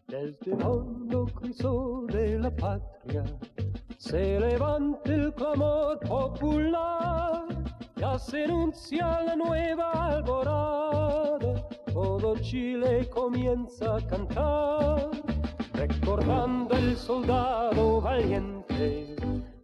Desde el hondo cruzo de la patria se levanta el clamor popular, ya se anuncia la nueva alborada, todo Chile comienza a cantar, recordando el soldado valiente,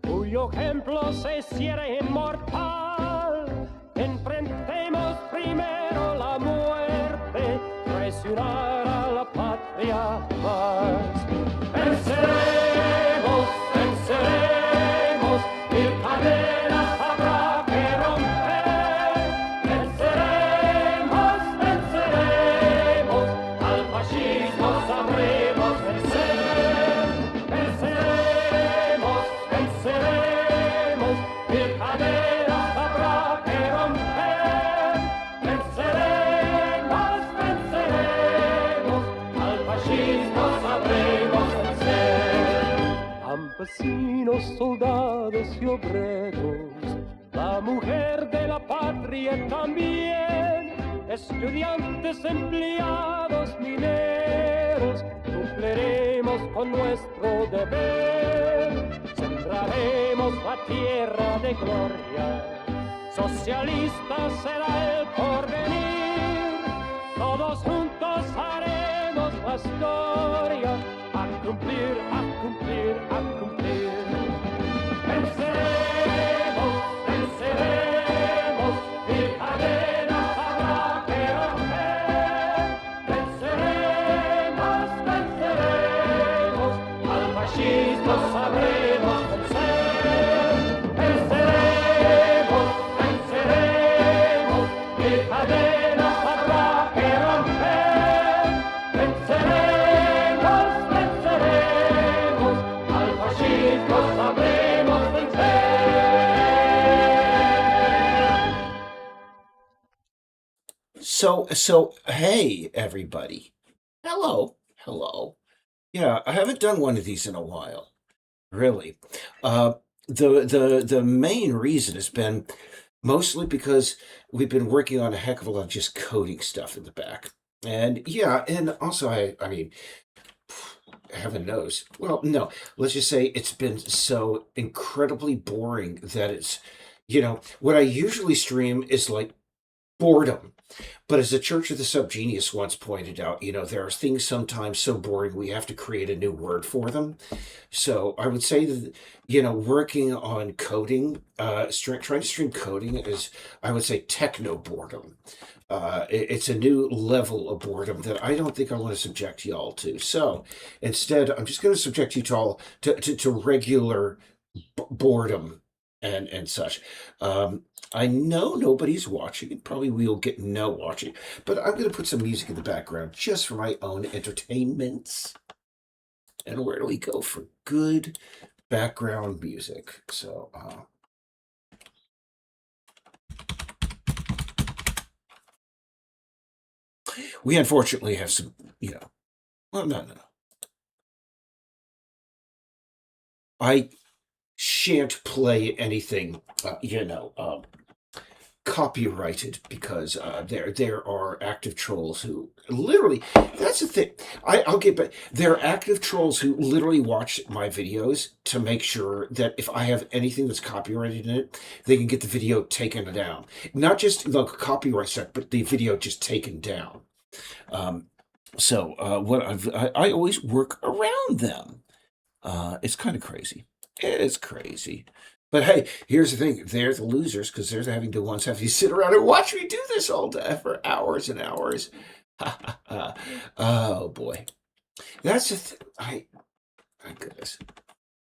cuyo ejemplo se hiciera inmortal. Enfrentemos primero la muerte, traicionar a la patria más. Venceremos, venceremos, mil cadenas habrá que romper. Venceremos, venceremos, al fascismo sabremos vencer. Venceremos, venceremos, mil cadenas habrá que romper. Venceremos, venceremos, al fascismo sabremos vencer. Campesinos, soldados y obreros, la mujer de la patria también, estudiantes, empleados, mineros, cumpliremos con nuestro deber, sembraremos la tierra de gloria, socialista será el porvenir, todos juntos haremos la historia, a cumplir, a cumplir, a cumplir. Venceremos, venceremos, mil cadenas habrá que romper. Venceremos, venceremos, al fascismo sabremos vencer. Venceremos, venceremos, mil cadenas habrá que romper. Venceremos, venceremos, al fascismo sabremos vencer. So, hey, everybody. Hello. Yeah, I haven't done one of these in a while, really. The main reason has been mostly because we've been working on a heck of a lot of just coding stuff in the back. And yeah, and also I mean, heaven knows. Well, no, let's just say it's been so incredibly boring that what I usually stream is like boredom. But as the Church of the Subgenius once pointed out, there are things sometimes so boring we have to create a new word for them. So I would say that, working on coding, trying to stream coding is, I would say, techno boredom. It's a new level of boredom that I don't think I want to subject y'all to. So instead, I'm just going to subject you to all to regular boredom and such. I know nobody's watching, and probably we'll get no watching, but I'm going to put some music in the background just for my own entertainment. And where do we go for good background music? So, we unfortunately have some, well, no. I shan't play anything, copyrighted because there are active trolls who literally, that's the thing. I'll get back. There are active trolls who literally watch my videos to make sure that if I have anything that's copyrighted in it, they can get the video taken down. Not just the copyright stuff, but the video just taken down. I always work around them. It's kind of crazy. It is crazy. But hey, here's the thing. They're the losers because they're having to sit around and watch me do this all day for hours and hours. Oh, boy. That's the thing. My goodness.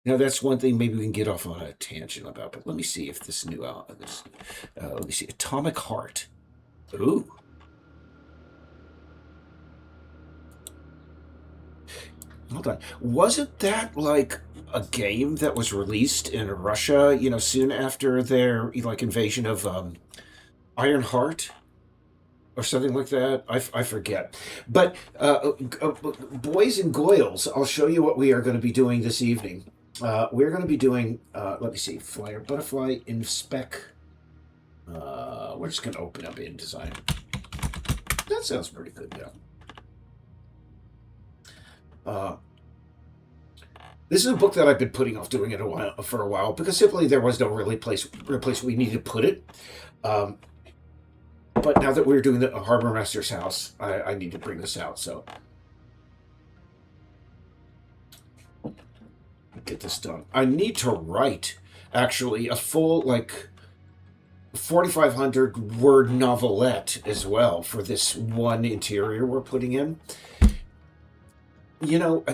That's one thing maybe we can get off on a tangent about. But let me see if this new let me see. Atomic Heart. Ooh. Hold on. Wasn't that like a game that was released in Russia, soon after their invasion of Iron Heart or something like that? I forget. But boys and goyles, I'll show you what we are going to be doing this evening. We're going to be doing, let me see, Flyer Butterfly Inspect We're just going to open up InDesign. That sounds pretty good, yeah. This is a book that I've been putting off doing it for a while because simply there was no real place we needed to put it. But now that we're doing the Harbor Master's house, I need to bring this out. So get this done. I need to write actually a full 4,500 word novelette as well for this one interior we're putting in. You know,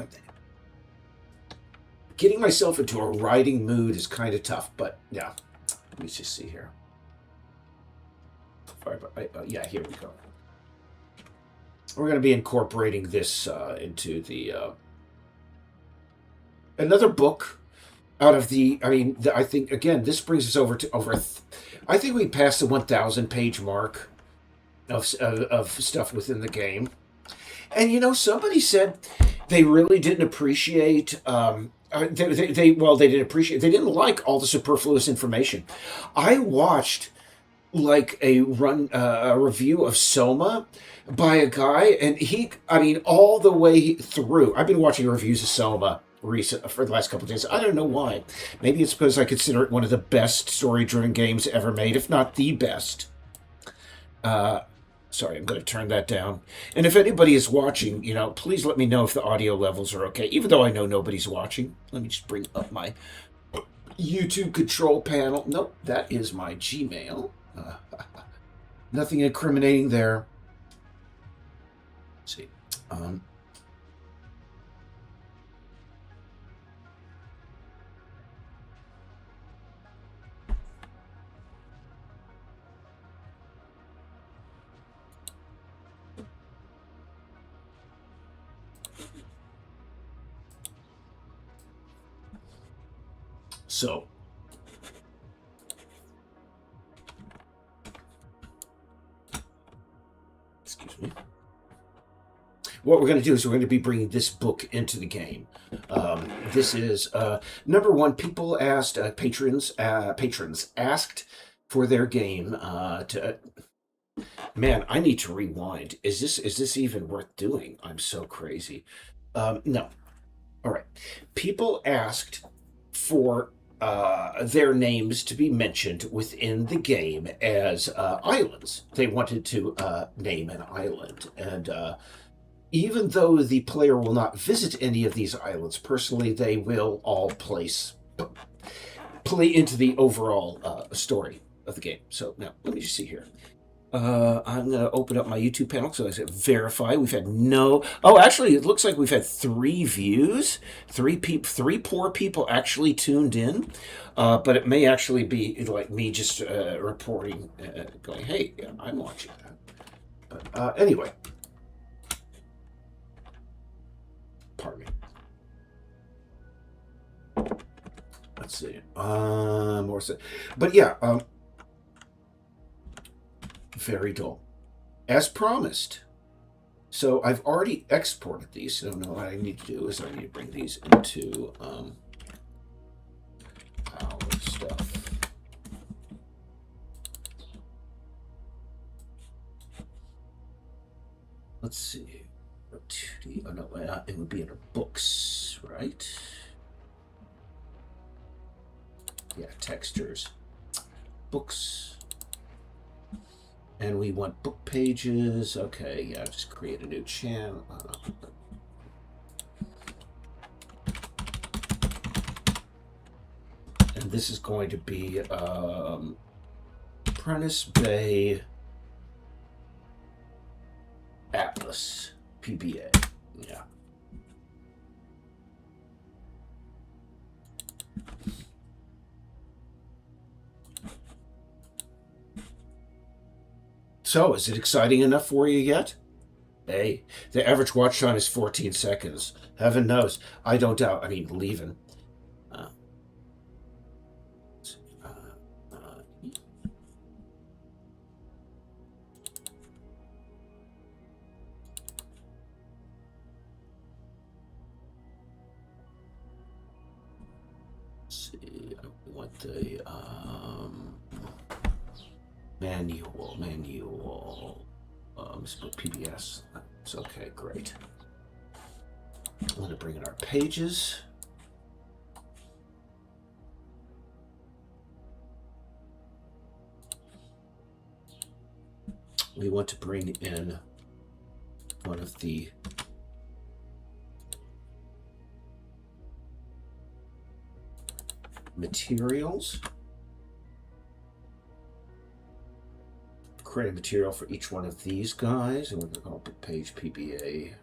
getting myself into a writing mood is kind of tough, but yeah. Let me just see here. Yeah, here we go. We're going to be incorporating this into the another book out of the. I think again this brings us over to I think we passed the 1,000 page mark of stuff within the game, and you know somebody said they really didn't appreciate. They didn't appreciate. They didn't like all the superfluous information. I watched like a review of Soma by a guy, and all the way through. I've been watching reviews of Soma for the last couple of days. I don't know why. Maybe it's because I consider it one of the best story-driven games ever made, if not the best. Sorry, I'm going to turn that down. And if anybody is watching, please let me know if the audio levels are okay, even though I know nobody's watching. Let me just bring up my YouTube control panel. Nope, that is my Gmail. Nothing incriminating there. Let's see. So, excuse me. What we're going to do is we're going to be bringing this book into the game. This is number one. People asked patrons asked for their game to. Man, I need to rewind. Is this even worth doing? I'm so crazy. No. All right. People asked for their names to be mentioned within the game as islands. They wanted to name an island. And even though the player will not visit any of these islands personally, they will all play into the overall story of the game. So now, let me just see here. I'm going to open up my YouTube panel so I can verify. We've had actually, it looks like we've had 3 views. 3 poor people actually tuned in. But it may actually be like me just reporting, going, hey, yeah, I'm watching that. But anyway. Pardon me. Let's see. More so. But yeah, very dull. As promised. So I've already exported these. So now what I need to do is I need to bring these into our stuff. Let's see. Oh no, it would be in our books, right? Yeah, textures. Books. And we want book pages. Okay, yeah, just create a new channel. And this is going to be Prentice Bay Atlas PBA. Yeah. So, is it exciting enough for you yet? Hey, the average watch time is 14 seconds. Heaven knows. I don't doubt. Leaving. Let's see. I want the Manual. Let's put PBS. It's okay, great. I'm going to bring in our pages. We want to bring in one of the materials. Create a material for each one of these guys, and we're going to call it page PBA.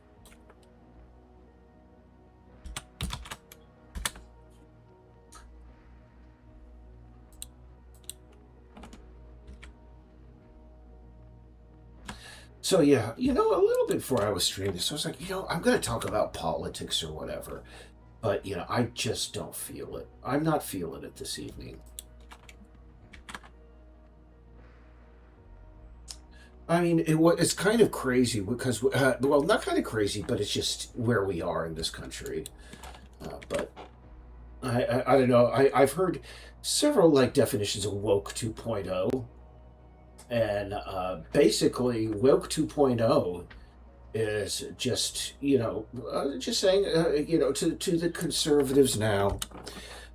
So yeah, a little bit before I was streaming this, I was like, I'm going to talk about politics or whatever, but I just don't feel it. I'm not feeling it this evening. I mean, it's kind of crazy because, well, not kind of crazy, but it's just where we are in this country. But I don't know. I've heard several definitions of woke 2.0, and basically woke 2.0 is just just saying to the conservatives now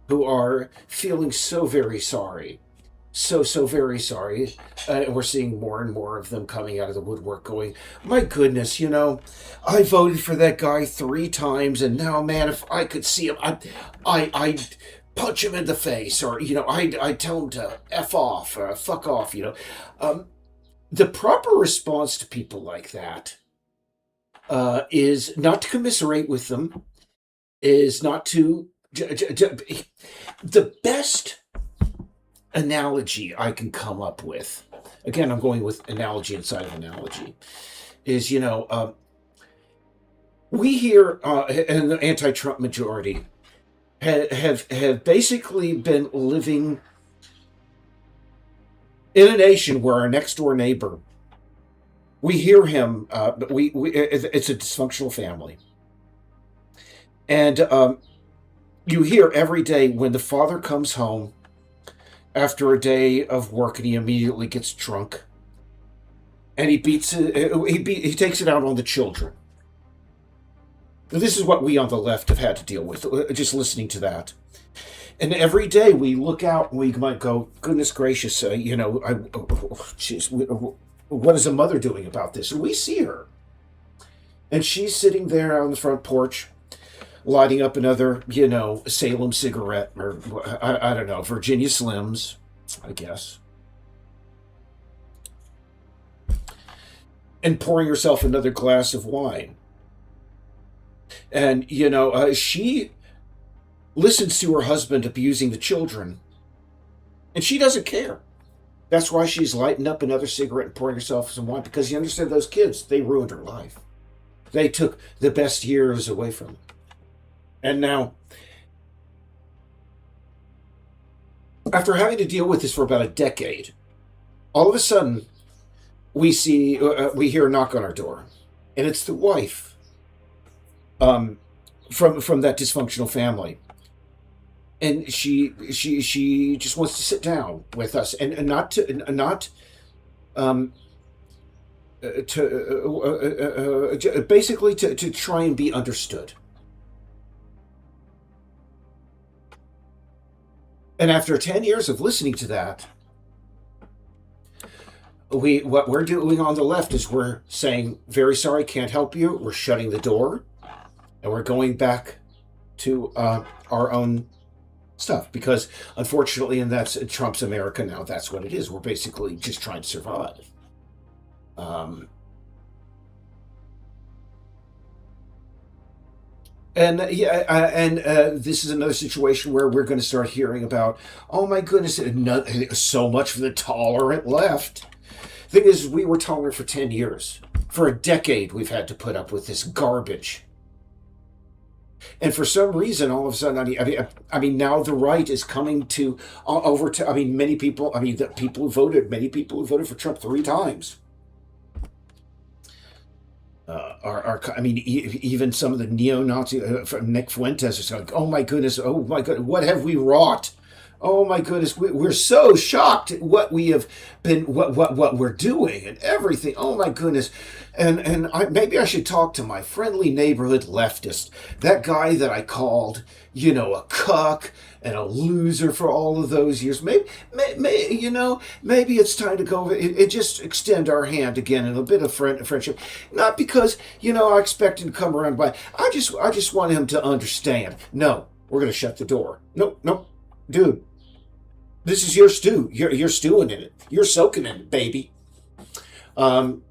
who are feeling so very sorry. So very sorry. We're seeing more and more of them coming out of the woodwork going, my goodness, I voted for that guy 3 times, and now, man, if I could see him, I'd punch him in the face, or, I'd tell him to F off, or fuck off, The proper response to people like that is not to commiserate with them, is not to... The best analogy I can come up with, again, I'm going with analogy inside of analogy, is we here in the anti-Trump majority have basically been living in a nation where our next door neighbor, we hear him, it's a dysfunctional family, and you hear every day when the father comes home after a day of work, and he immediately gets drunk, and he takes it out on the children. This is what we on the left have had to deal with, just listening to that. And every day we look out and we might go, goodness gracious, what is a mother doing about this? And we see her, and she's sitting there on the front porch, lighting up another, Salem cigarette, or I don't know, Virginia Slims, I guess, and pouring herself another glass of wine. And, she listens to her husband abusing the children, and she doesn't care. That's why she's lighting up another cigarette and pouring herself some wine, because you understand those kids, they ruined her life. They took the best years away from her. And now, after having to deal with this for about a decade, all of a sudden, we hear a knock on our door, and it's the wife from that dysfunctional family, and she just wants to sit down with us and not basically to try and be understood. And after 10 years of listening to that, what we're doing on the left is we're saying, very sorry, can't help you. We're shutting the door, and we're going back to our own stuff, because unfortunately, and that's Trump's America now, that's what it is. We're basically just trying to survive. And this is another situation where we're going to start hearing about, oh my goodness, so much for the tolerant left. Thing is, we were tolerant for 10 years. For a decade, we've had to put up with this garbage. And for some reason, all of a sudden, I mean, now the right is coming to over to. Many people who voted for Trump 3 times. Even some of the neo-Nazi from Nick Fuentes are saying, "Oh my goodness, what have we wrought Oh my goodness, we're so shocked at what we have been, what we're doing, and everything. Oh my goodness, and maybe I should talk to my friendly neighborhood leftist, that guy that I called, a cuck and a loser for all of those years. Maybe it's time to go. It just extend our hand again in a bit of friendship, not because I expect him to come around by. I just want him to understand. No, we're gonna shut the door. Nope, nope, dude. This is your stew. You're stewing in it. You're soaking in it, baby. Um,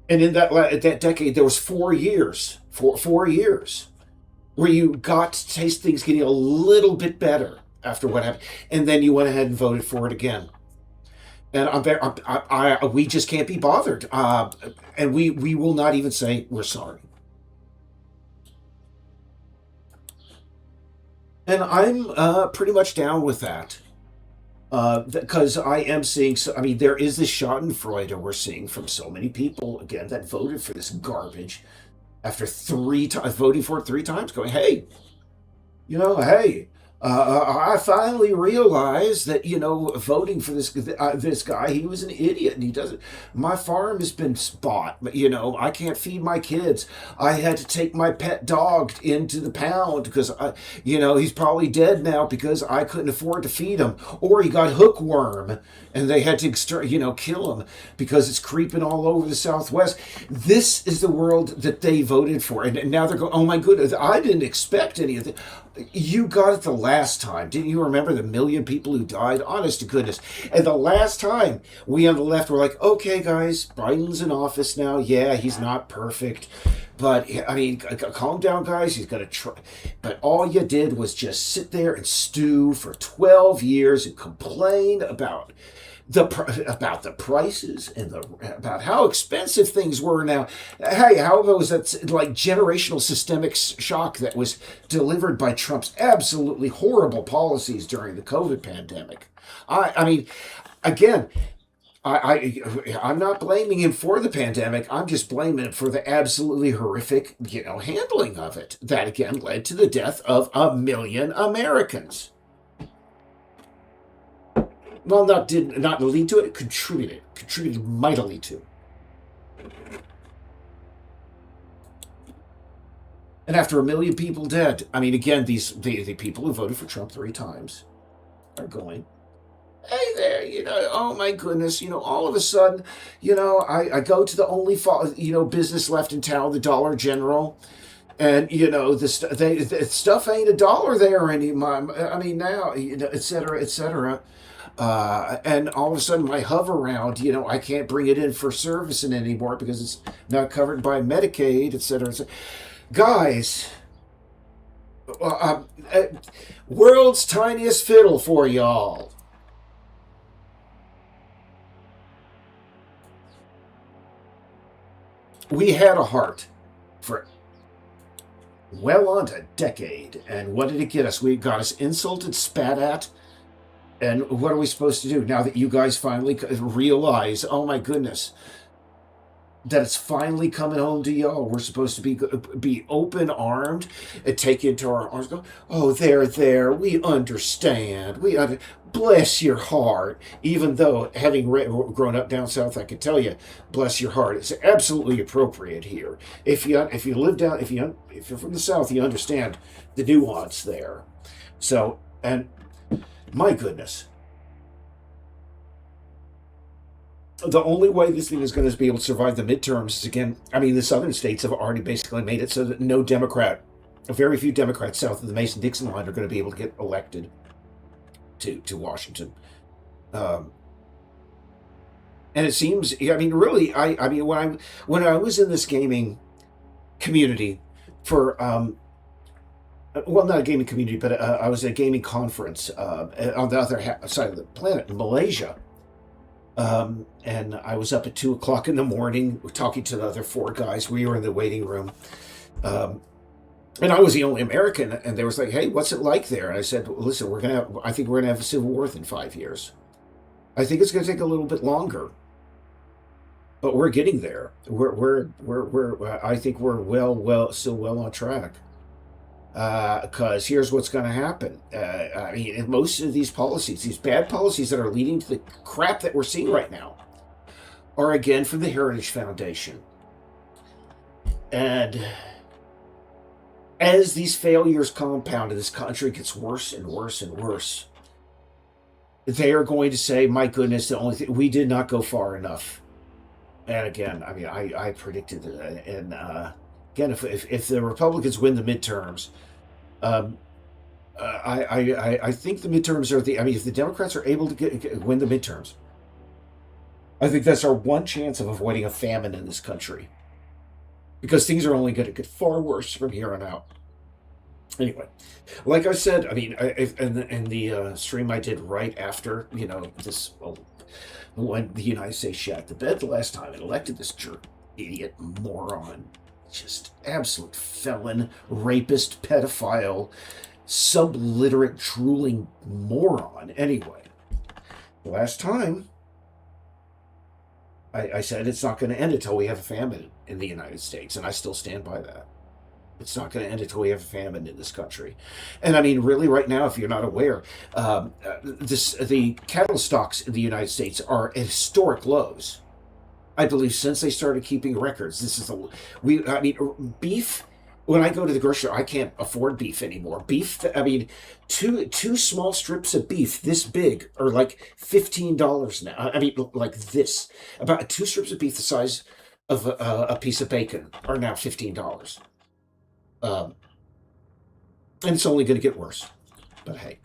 and in that decade, there was 4 years, 4 years where you got to taste things getting a little bit better after what happened, and then you went ahead and voted for it again. And we just can't be bothered, and we will not even say we're sorry. And I'm pretty much down with that. Because I am seeing, so I mean, there is this Schadenfreude we're seeing from so many people again that voted for this garbage after three times voting for it 3 times, going, hey, hey, I finally realized that voting for this guy, he was an idiot, and he doesn't. My farm has been bought, but I can't feed my kids. I had to take my pet dog into the pound because he's probably dead now because I couldn't afford to feed him, or he got hookworm, and they had to kill him because it's creeping all over the Southwest. This is the world that they voted for, and now they're going, oh my goodness, I didn't expect any of it. You got it the last time. Didn't you remember the million people who died? Honest to goodness. And the last time, we on the left were like, okay, guys, Biden's in office now. Yeah, he's not perfect. But, I mean, calm down, guys. He's going to try. But all you did was just sit there and stew for 12 years and complain about the prices and about how expensive things were now. Hey, how was that like generational systemic shock that was delivered by Trump's absolutely horrible policies during the COVID pandemic? I mean, again, I'm not blaming him for the pandemic. I'm just blaming him for the absolutely horrific, handling of it. That again led to the death of 1 million Americans. Well, did not lead to it. It contributed mightily to. And after 1 million people dead, I mean, again, the people who voted for Trump 3 times are going, hey there, oh my goodness, all of a sudden, I go to the only business left in town, the Dollar General, and the stuff ain't $1 there anymore. I mean, now, et cetera, et cetera. And all of a sudden my hover-round, I can't bring it in for servicing anymore because it's not covered by Medicaid, et cetera, et cetera. Guys, world's tiniest fiddle for y'all. We had a heart for well on a decade, and what did it get us? We got us insulted, spat at. And what are we supposed to do now that you guys finally realize, oh my goodness, that it's finally coming home to y'all? We're supposed to be open armed and take you into our arms. Go, oh, there. We understand. Bless your heart. Even though having grown up down south, I can tell you, bless your heart. It's absolutely appropriate here. If you live down, if you're from the south, you understand the nuance there. So, and my goodness. The only way this thing is going to be able to survive the midterms is, again, I mean, the southern states have already basically made it so that very few Democrats south of the Mason-Dixon line are going to be able to get elected to Washington. And it seems, I mean, really, I mean, when I was in this gaming community for, well, not a gaming community, but I was at a gaming conference on the other side of the planet in Malaysia. And I was up at 2 o'clock in the morning talking to the other 4 guys. We were in the waiting room. And I was the only American. And they was like, hey, what's it like there? And I said, well, listen, I think we're going to have a civil war within 5 years. I think it's going to take a little bit longer. But we're getting there. I think we're still well on track. Because here's what's going to happen. I mean, most of these policies, these bad policies that are leading to the crap that we're seeing right now, are again from the Heritage Foundation. And as these failures compound and this country gets worse and worse and worse, they are going to say, my goodness, the only thing, we did not go far enough. And again, I mean, I predicted that. And again, if the Republicans win the midterms, I think the midterms are I mean, if the Democrats are able to win the midterms, I think that's our one chance of avoiding a famine in this country. Because things are only going to get far worse from here on out. Anyway, like I said, I mean, in the stream I did right after, this, when the United States shat the bed the last time and elected this jerk, idiot, moron, just absolute felon, rapist, pedophile, subliterate, drooling moron. Anyway, the last time, I said it's not going to end until we have a famine in the United States, and I still stand by that. It's not going to end until we have a famine in this country. And I mean, really, right now, if you're not aware, the cattle stocks in the United States are at historic lows. I believe since they started keeping records, beef. When I go to the grocery store, I can't afford beef anymore. Beef, I mean, two small strips of beef this big are like $15 now. I mean, like this. About two strips of beef the size of a piece of bacon are now $15. And it's only going to get worse. But hey,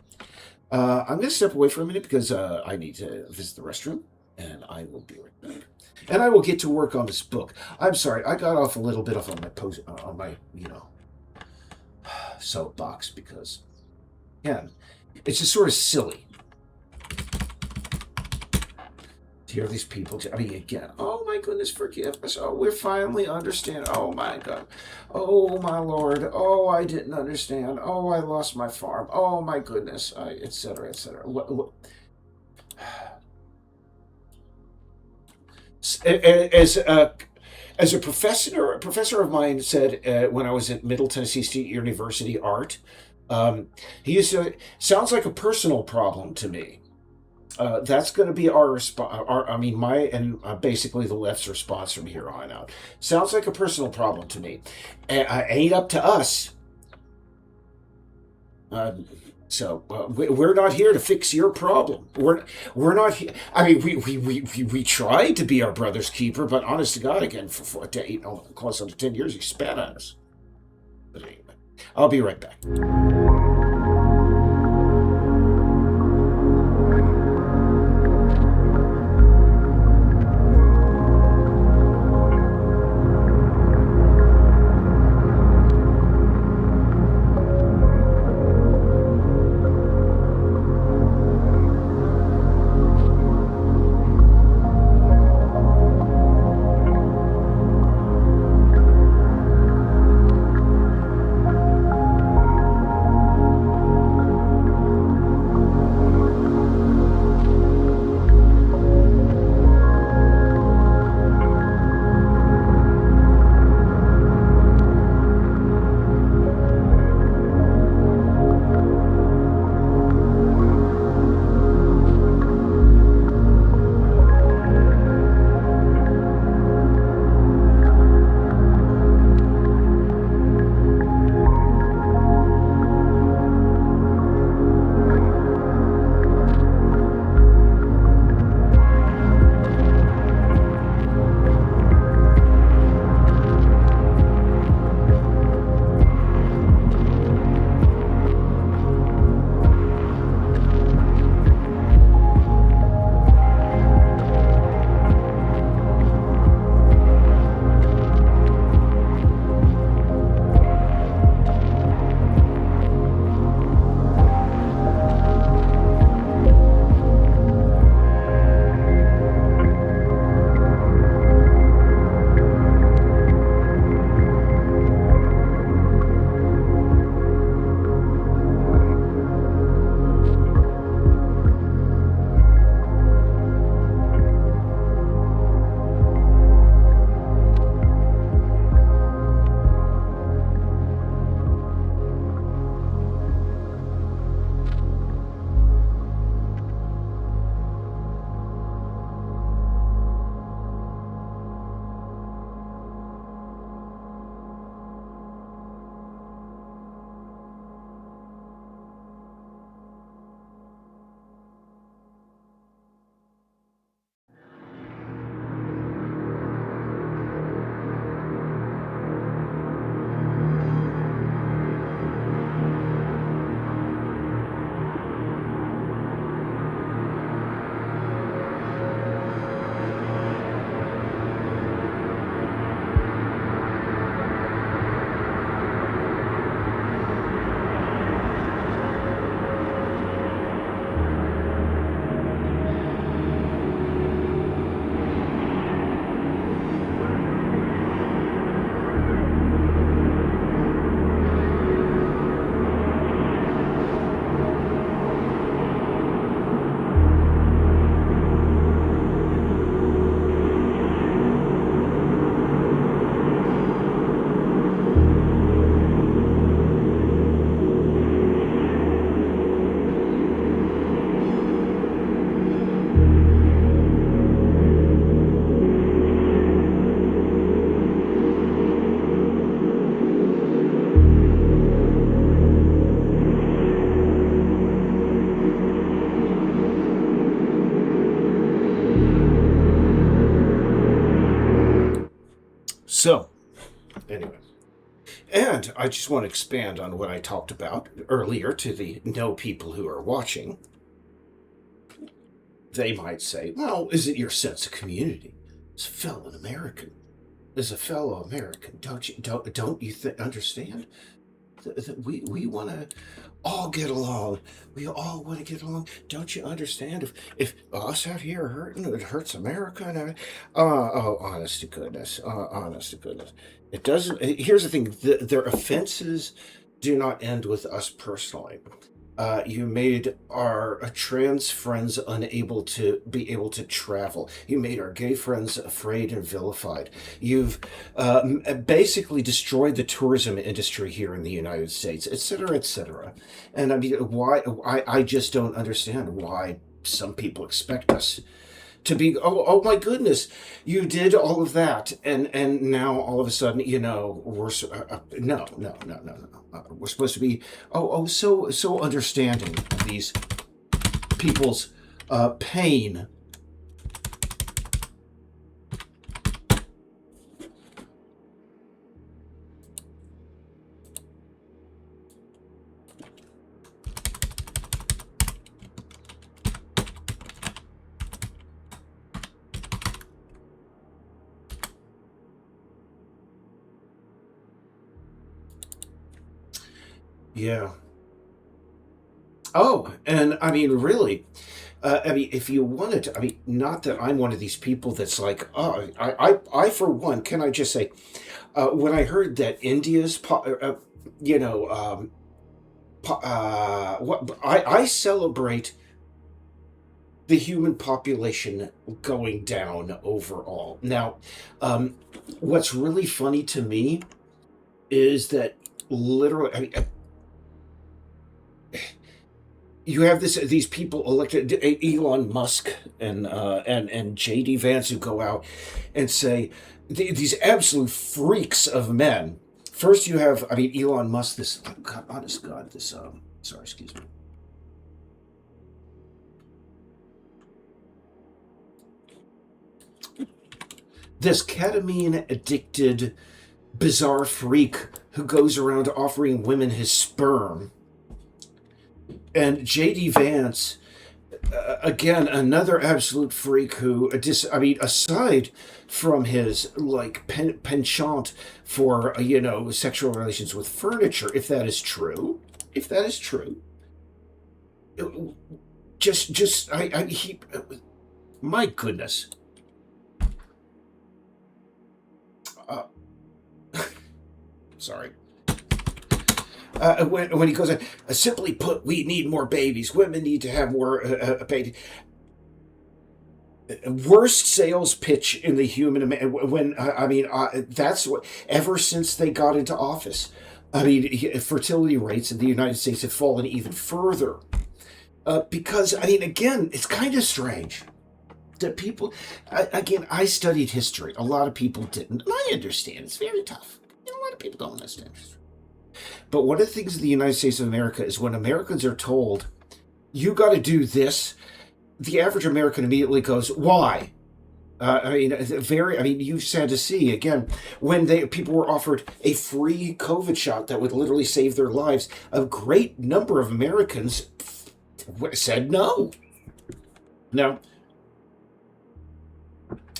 I'm going to step away for a minute because I need to visit the restroom, and I will be right back. And I will get to work on this book. I'm sorry, I got off a little bit on my soapbox because, again, it's just sort of silly to hear these people. I mean, again, oh my goodness, forgive us. Oh, we're finally understand. Oh my God. Oh my Lord. Oh, I didn't understand. Oh, I lost my farm. Oh my goodness, etc., etc. What? As a professor of mine said when I was at Middle Tennessee State University Art, he used to sounds like a personal problem to me. That's going to be our response. My and basically the left's response from here on out. Sounds like a personal problem to me. Ain't up to us. So we're not here to fix your problem. We're not here. I mean, we tried to be our brother's keeper, but honest to God, again, for 10 years, he spat on us. But anyway, I'll be right back. So, anyway. And I just want to expand on what I talked about earlier to the no people who are watching. They might say, well, is it your sense of community? As a fellow American, don't you understand that we want to all get along? We all want to get along. Don't you understand? If us out here are hurting, it hurts America. And honest to goodness, honest to goodness, it doesn't. Here's the thing: their offenses do not end with us personally. You made our trans friends unable to be able to travel. You made our gay friends afraid and vilified. You've basically destroyed the tourism industry here in the United States, et cetera, et cetera. And I mean, why? I just don't understand why some people expect us to be, oh my goodness, you did all of that, and now all of a sudden, no, we're supposed to be, so understanding of these people's pain. Yeah. Oh, and I mean, really, I mean, if you wanted to, I mean, not that I'm one of these people that's like, oh, for one, can I just say, when I heard that India's, you know, what I celebrate the human population going down overall. Now, um, what's really funny to me is that literally, I mean, you have these people elected, Elon Musk and JD Vance, who go out and say these absolute freaks of men. First, you have, I mean, Elon Musk. This, God, honest God, this. Sorry, excuse me. This ketamine addicted, bizarre freak who goes around offering women his sperm. And JD Vance, again, another absolute freak who, I mean, aside from his like penchant for sexual relations with furniture, if that is true, just he, my goodness, uh, sorry. When he goes, simply put, we need more babies. Women need to have more babies. Worst sales pitch in the human. When I mean, that's what. Ever since they got into office, I mean, fertility rates in the United States have fallen even further. Because I mean, again, it's kind of strange that people. Again, I studied history. A lot of people didn't. And I understand it's very tough. A lot of people don't understand history. But one of the things in the United States of America is when Americans are told, you got to do this, the average American immediately goes, why? I mean, you sad to see, again, when people were offered a free COVID shot that would literally save their lives, a great number of Americans said no. Now,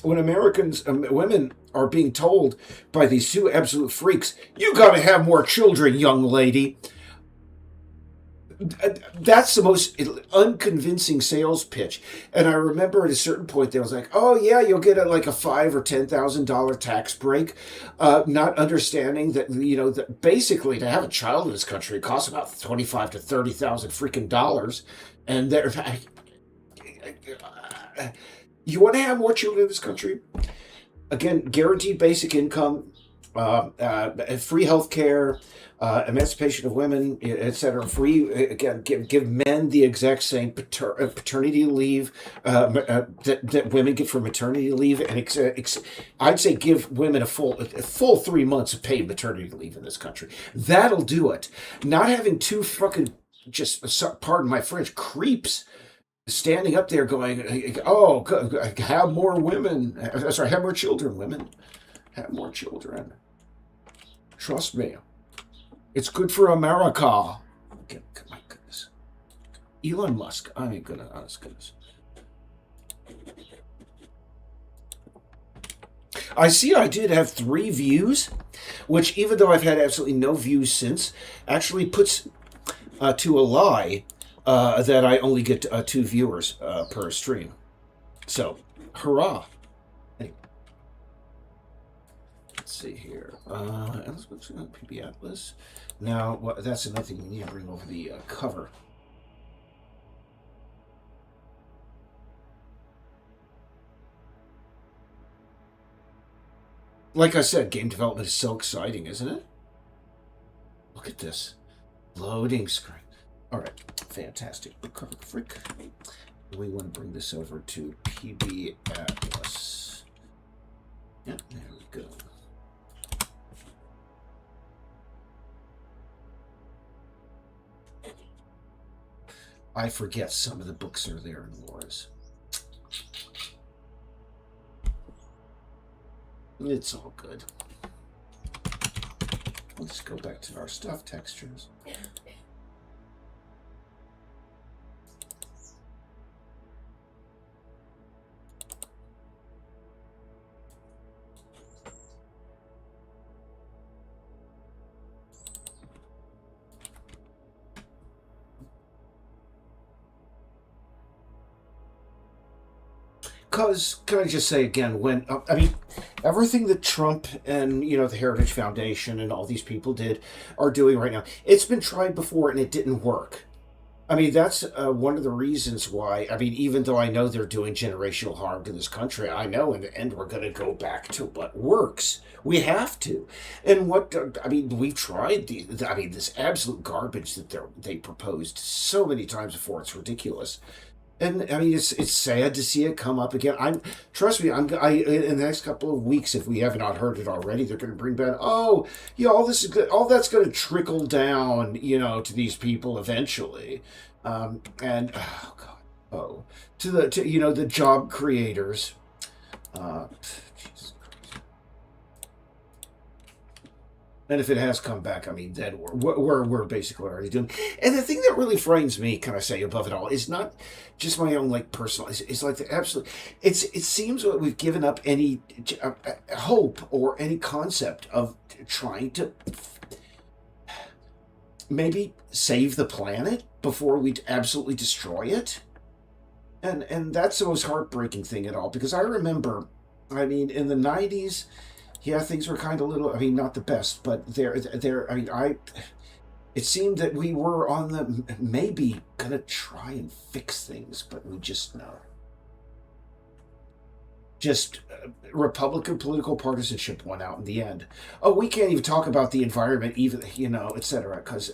when Americans, women are being told by these two absolute freaks, you got to have more children, young lady. That's the most unconvincing sales pitch. And I remember at a certain point they was like, "Oh yeah, you'll get like a $5,000 or $10,000 tax break," not understanding that that basically to have a child in this country it costs about 25 to 30,000 freaking dollars, and they're. You want to have more children in this country? Again, guaranteed basic income, free health care, emancipation of women, etc. Free, again, give men the exact same paternity leave that women get for maternity leave, and I'd say give women a full 3 months of paid maternity leave in this country. That'll do it. Not having two fucking, just pardon my French, creeps standing up there going, oh, have more women. Sorry, have more children, women. Have more children. Trust me. It's good for America. Okay, my goodness. Elon Musk. I ain't gonna, honest goodness. I see I did have 3 views, which even though I've had absolutely no views since, actually puts to a lie that I only get 2 viewers per stream. So, hurrah. Anyway. Let's see here. Let's go to PB Atlas. Now, that's another thing we need to bring over the cover. Like I said, game development is so exciting, isn't it? Look at this. Loading screen. All right, fantastic. Book cover freak. We want to bring this over to PB Atlas. Yeah, there we go. I forget some of the books are there in Laura's. It's all good. Let's go back to our stuff textures. Because, can I just say again, when, I mean, everything that Trump and, the Heritage Foundation and all these people are doing right now, it's been tried before and it didn't work. I mean, that's one of the reasons why, I mean, even though I know they're doing generational harm to this country, I know in the end we're going to go back to what works. We have to. And we've tried this absolute garbage that they proposed so many times before, it's ridiculous. And I mean, it's sad to see it come up again. Trust me. In the next couple of weeks, if we have not heard it already, they're going to bring back. Oh, all this is good. All that's going to trickle down, to these people eventually, and oh god, to the job creators. Jesus. And if it has come back, I mean, then we're basically already doing. And the thing that really frightens me, can I say, above it all, is not just my own personal. It's like the absolute. It seems that we've given up any hope or any concept of trying to maybe save the planet before we absolutely destroy it. And that's the most heartbreaking thing at all, because I remember, I mean, in the 90s. Yeah, things were kind of not the best, but it seemed that we were on the, maybe gonna try and fix things, but we just know. Republican political partisanship won out in the end. Oh, we can't even talk about the environment, even, etc., because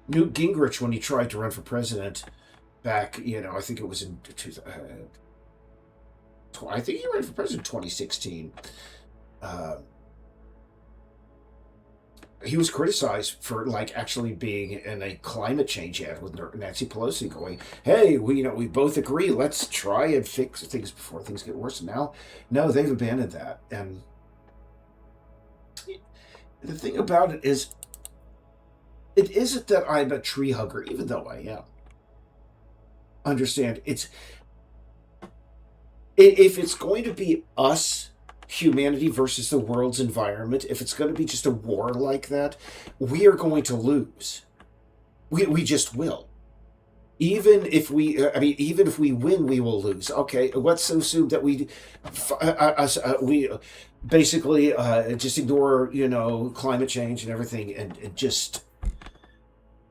Newt Gingrich, when he tried to run for president back, I think it was in I think he ran for president in 2016. He was criticized for actually being in a climate change ad with Nancy Pelosi going, "Hey, we both agree. Let's try and fix things before things get worse." And now, no, they've abandoned that. And the thing about it isn't that I'm a tree hugger, even though I am. Understand, if it's going to be us, humanity versus the world's environment, if it's going to be just a war like that, we are going to lose. We just will. Even if we win, we will lose. Okay, let's assume that we basically just ignore, climate change and everything, and just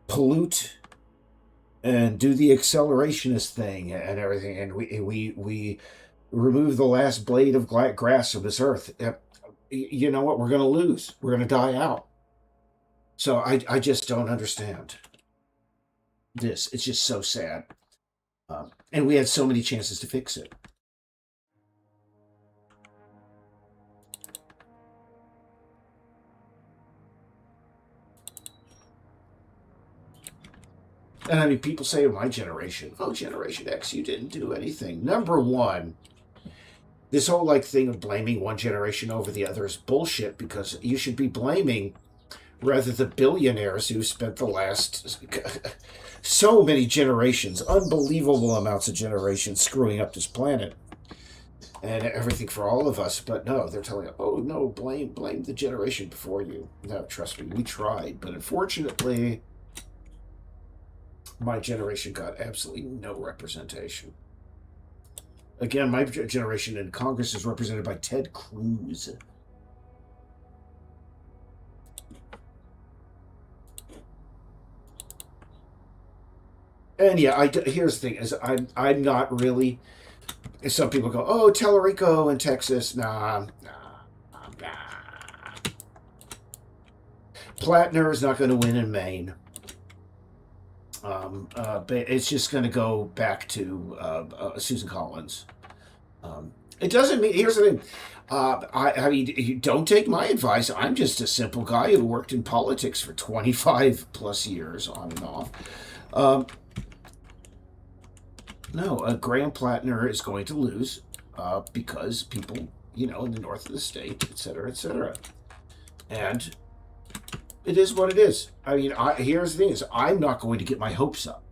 pollute and do the accelerationist thing and everything, and we remove the last blade of grass of this earth. You know what? We're going to lose. We're going to die out. So I just don't understand this. It's just so sad. And we had so many chances to fix it. And I mean, people say, my generation, Generation X, you didn't do anything. Number one, This whole like thing of blaming one generation over the other is bullshit, because you should be blaming rather the billionaires who spent the last so many generations, unbelievable amounts of generations, screwing up this planet and everything for all of us. But no, they're telling you, oh no, blame the generation before you. No, trust me, we tried, but unfortunately, my generation got absolutely no representation. Again, my generation in Congress is represented by Ted Cruz. And yeah, here's the thing: is I'm not really. Some people go, oh, Tellerico in Texas. Nah. Plattner is not going to win in Maine. But it's just going to go back to Susan Collins. It doesn't mean. Here's the thing. I mean, you don't take my advice. I'm just a simple guy who worked in politics for 25 plus years, on and off. No, Graham Plattner is going to lose because people, in the north of the state, et cetera, et cetera. And it is what it is. I mean, here's the thing: is I'm not going to get my hopes up.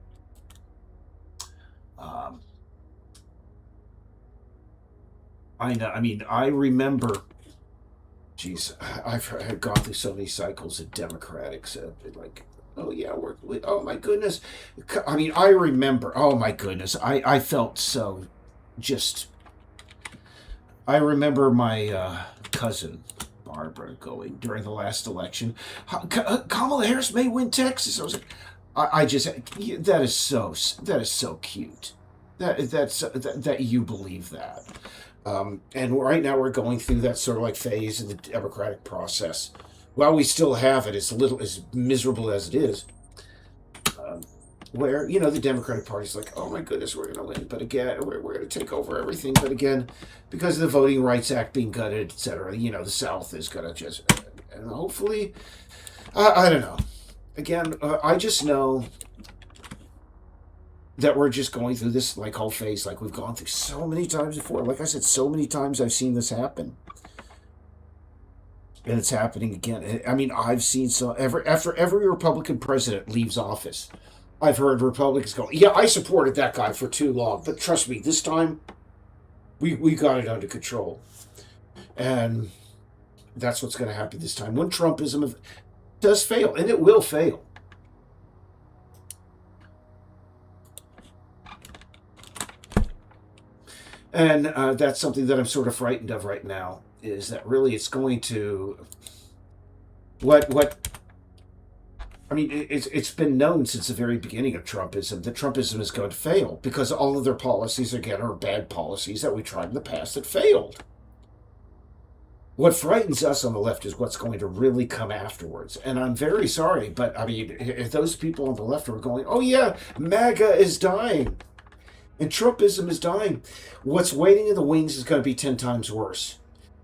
I know. I mean, I remember. Geez, I've gone through so many cycles of Democrats. Like, oh yeah, oh my goodness. I mean, I remember. Oh my goodness, I felt so. Just. I remember my cousin Barbara going during the last election. Kamala Harris may win Texas. I was like, I just that is so cute. That you believe that. And right now we're going through that sort of like phase in the democratic process. While we still have it, as miserable as it is, where the Democratic Party's like, oh my goodness, we're going to win, but again, we're going to take over everything. But again, because of the Voting Rights Act being gutted, etc., the South is going to just, and hopefully, I don't know. Again, I just know that we're just going through this like whole phase, like we've gone through so many times before. Like I said, so many times I've seen this happen, and it's happening again. I mean, I've seen after every Republican president leaves office, I've heard Republicans go, "Yeah, I supported that guy for too long, but trust me, this time we got it under control," and that's what's going to happen this time when Trumpism does fail, and it will fail. And that's something that I'm sort of frightened of right now, is that really it's going to I mean, it's been known since the very beginning of Trumpism that Trumpism is going to fail, because all of their policies, again, are bad policies that we tried in the past that failed. What frightens us on the left is what's going to really come afterwards. And I'm very sorry, but I mean, if those people on the left are going, oh yeah, MAGA is dying, and Trumpism is dying, what's waiting in the wings is going to be 10 times worse.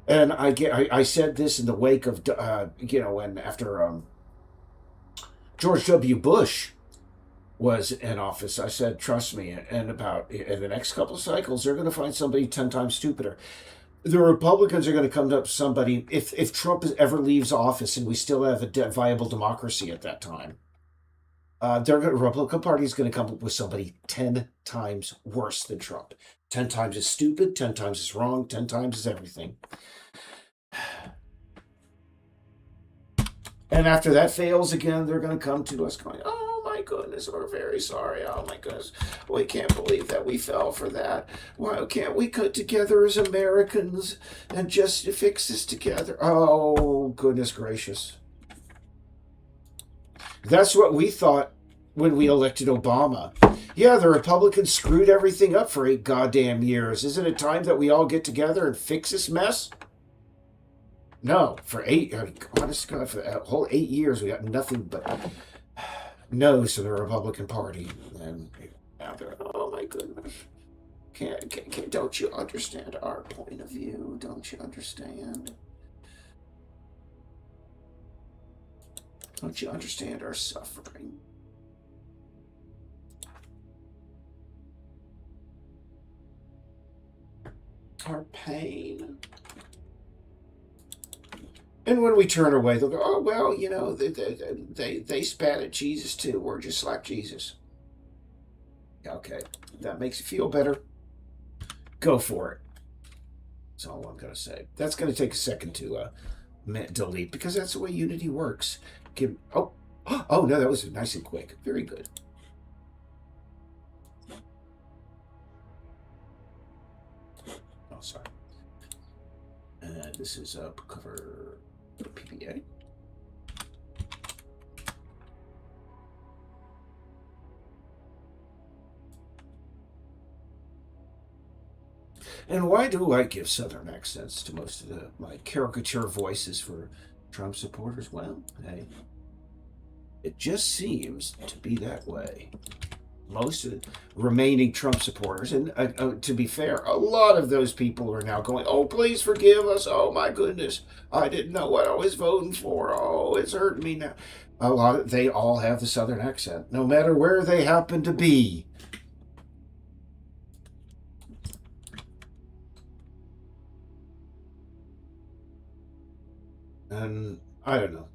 And I said this in the wake of, and after George W. Bush was in office, I said, trust me, in the next couple of cycles, they're going to find somebody 10 times stupider. The Republicans are going to come up with somebody, if Trump ever leaves office and we still have a viable democracy at that time, the Republican Party is going to come up with somebody 10 times worse than Trump. 10 times as stupid, 10 times as wrong, 10 times as everything. And after that fails again, they're going to come to us going, oh my goodness, we're very sorry. Oh my goodness, we can't believe that we fell for that. Why can't we come together as Americans and just fix this together? Oh, goodness gracious. That's what we thought when we elected Obama. Yeah, the Republicans screwed everything up for 8 goddamn years. Isn't it time that we all get together and fix this mess? No, for 8, honest God, for a whole 8 years, we got nothing but no's from the Republican Party. And now they're, oh my goodness. Don't you understand our point of view? Don't you understand? Don't you understand our suffering? our pain. And when we turn away, they'll go, oh, well, you know, they spat at Jesus too. We're just like Jesus. Okay, that makes you feel better. Go for it. That's all I'm going to say. That's going to take a second to delete because that's the way Unity works. Oh, no, that was nice and quick. Very good. Oh, sorry. And this is cover PPA. And why do I give Southern accents to most of my caricature voices for Trump supporters? Well, hey, it just seems to be that way. Most of the remaining Trump supporters, and to be fair, a lot of those people are now going, oh, please forgive us. Oh, my goodness. I didn't know what I was voting for. Oh, it's hurting me now. They all have the Southern accent, no matter where they happen to be. And I don't know.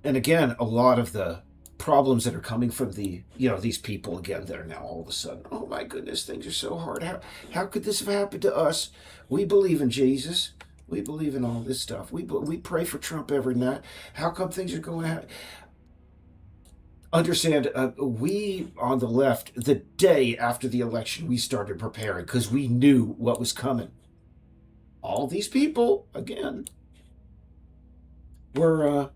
And again, a lot of the problems that are coming from these people again that are now all of a sudden, oh my goodness, things are so hard. How could this have happened to us? We believe in Jesus. We believe in all this stuff. We pray for Trump every night. How come things are going out? Understand, we on the left, the day after the election, we started preparing because we knew what was coming. All these people, again, were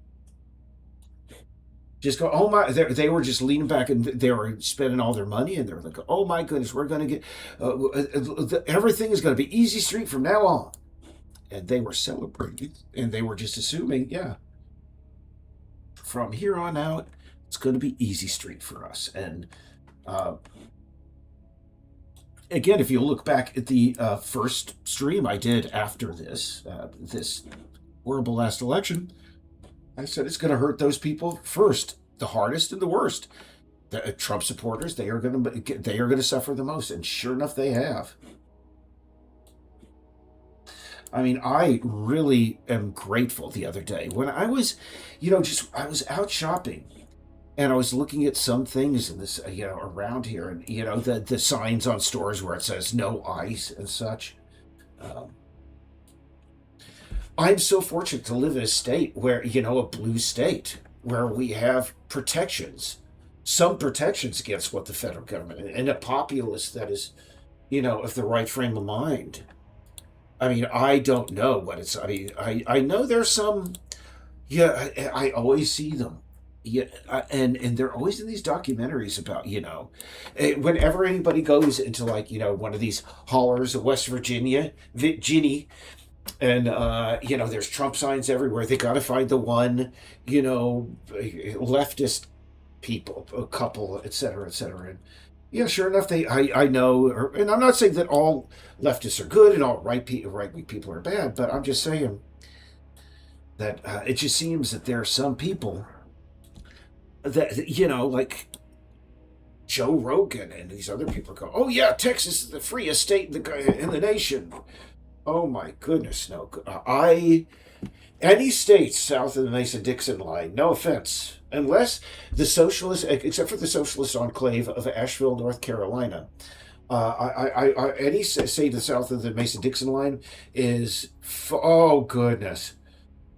just go, oh my, they were just leaning back and they were spending all their money and they were like, oh my goodness, we're going to get, everything is going to be easy street from now on. And they were celebrating and they were just assuming, yeah, from here on out, it's going to be easy street for us. And again, if you look back at the first stream I did after this horrible last election, I said it's going to hurt those people first, the hardest and the worst. The Trump supporters, they are going to suffer the most, and sure enough, they have. I mean, I really am grateful the other day when I was, I was out shopping, and I was looking at some things in this, around here, and the signs on stores where it says no ice and such. I'm so fortunate to live in a state where, a blue state, where we have protections, some protections against what the federal government, and a populace that is, of the right frame of mind. I mean, I don't know what it's, I know there's some, I always see them. Yeah, and they're always in these documentaries about, whenever anybody goes into one of these hollers of West Virginia, and there's Trump signs everywhere. They got to find the one, leftist people, a couple, et cetera, and yeah, sure enough, I know, and I'm not saying that all leftists are good and all right-wing people are bad, but I'm just saying that it just seems that there are some people that like Joe Rogan and these other people go, oh yeah, Texas is the freest state in the nation. Oh my goodness, no. Any state south of the Mason-Dixon line, no offense, unless the socialist, except for the socialist enclave of Asheville, North Carolina, any state south of the Mason-Dixon line is, oh goodness.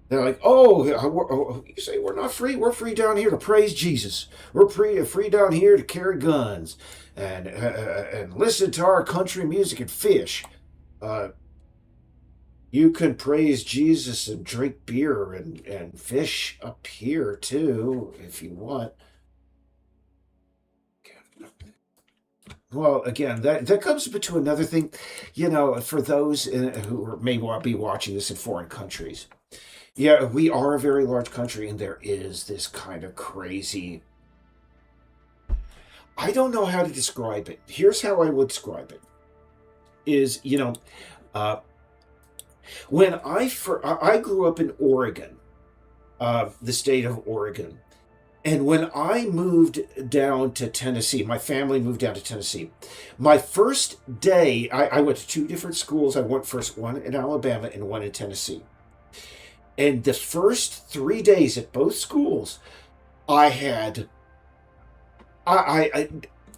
They're like, you say we're not free? We're free down here to praise Jesus. We're free down here to carry guns and listen to our country music and fish. You can praise Jesus and drink beer and fish up here too, if you want. Well, again, that comes to another thing, for those who may be watching this in foreign countries. Yeah, we are a very large country, and there is this kind of crazy... I don't know how to describe it. Here's how I would describe it. is, uh, when I grew up in Oregon, the state of Oregon. And when I moved down to Tennessee, my family moved down to Tennessee. My first day, I went to two different schools. I went first one in Alabama and one in Tennessee. And the first 3 days at both schools, I had I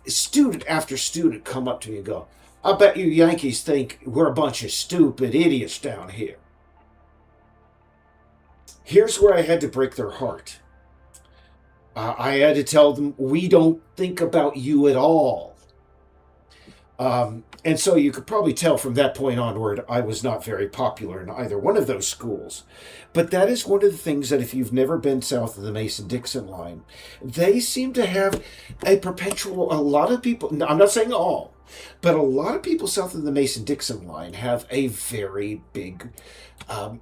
student after student come up to me and go, "I bet you Yankees think we're a bunch of stupid idiots down here." Here's where I had to break their heart. I had to tell them, "We don't think about you at all." And so you could probably tell from that point onward, I was not very popular in either one of those schools. But that is one of the things that if you've never been south of the Mason Dixon line, they seem to have a lot of people, I'm not saying all, but a lot of people south of the Mason Dixon line have a very big um,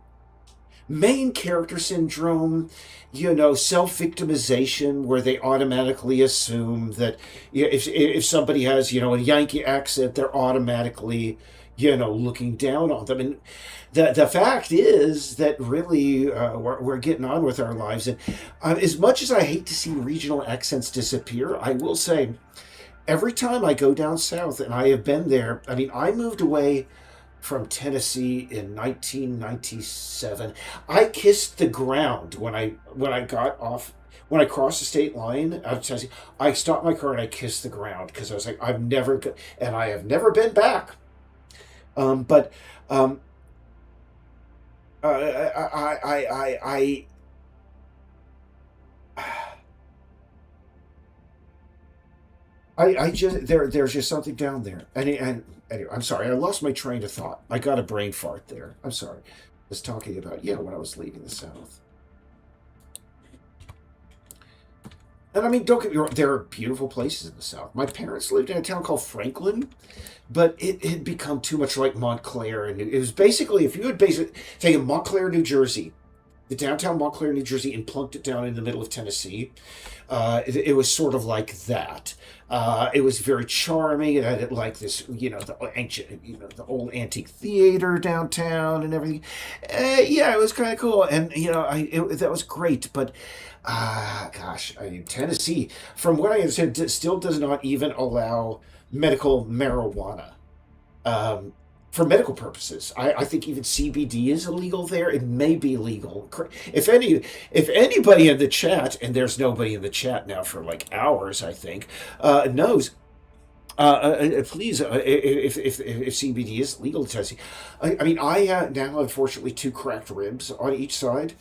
main character syndrome, self victimization, where they automatically assume that, if somebody has, a Yankee accent, they're automatically, looking down on them. And the fact is that really we're getting on with our lives. And as much as I hate to see regional accents disappear, I will say every time I go down south, and I have been there, I mean, I moved away from Tennessee in 1997. I kissed the ground when I got off, when I crossed the state line out of Tennessee. I stopped my car and I kissed the ground because I was like, and I have never been back. But I I just there's just something down there, and anyway, I'm sorry, I lost my train of thought. I got a brain fart there. I'm sorry. I was talking about, when I was leaving the South, and I mean, don't get me wrong, there are beautiful places in the South. My parents lived in a town called Franklin, but it had become too much like Montclair, and it was basically, if you had basically taken Montclair, New Jersey, the downtown Montclair, New Jersey, and plunked it down in the middle of Tennessee. It was sort of like that. It was very charming. It had like this, the ancient, the old antique theater downtown and everything. Yeah, it was kind of cool, and that was great. But gosh, I mean, Tennessee, from what I understand, still does not even allow medical marijuana. Um, for medical purposes, I think even CBD is illegal there. It may be legal. If anybody in the chat, and there's nobody in the chat now for like hours, I think, knows. Please, if CBD is legal in Tennessee, I mean, I now unfortunately two cracked ribs on each side,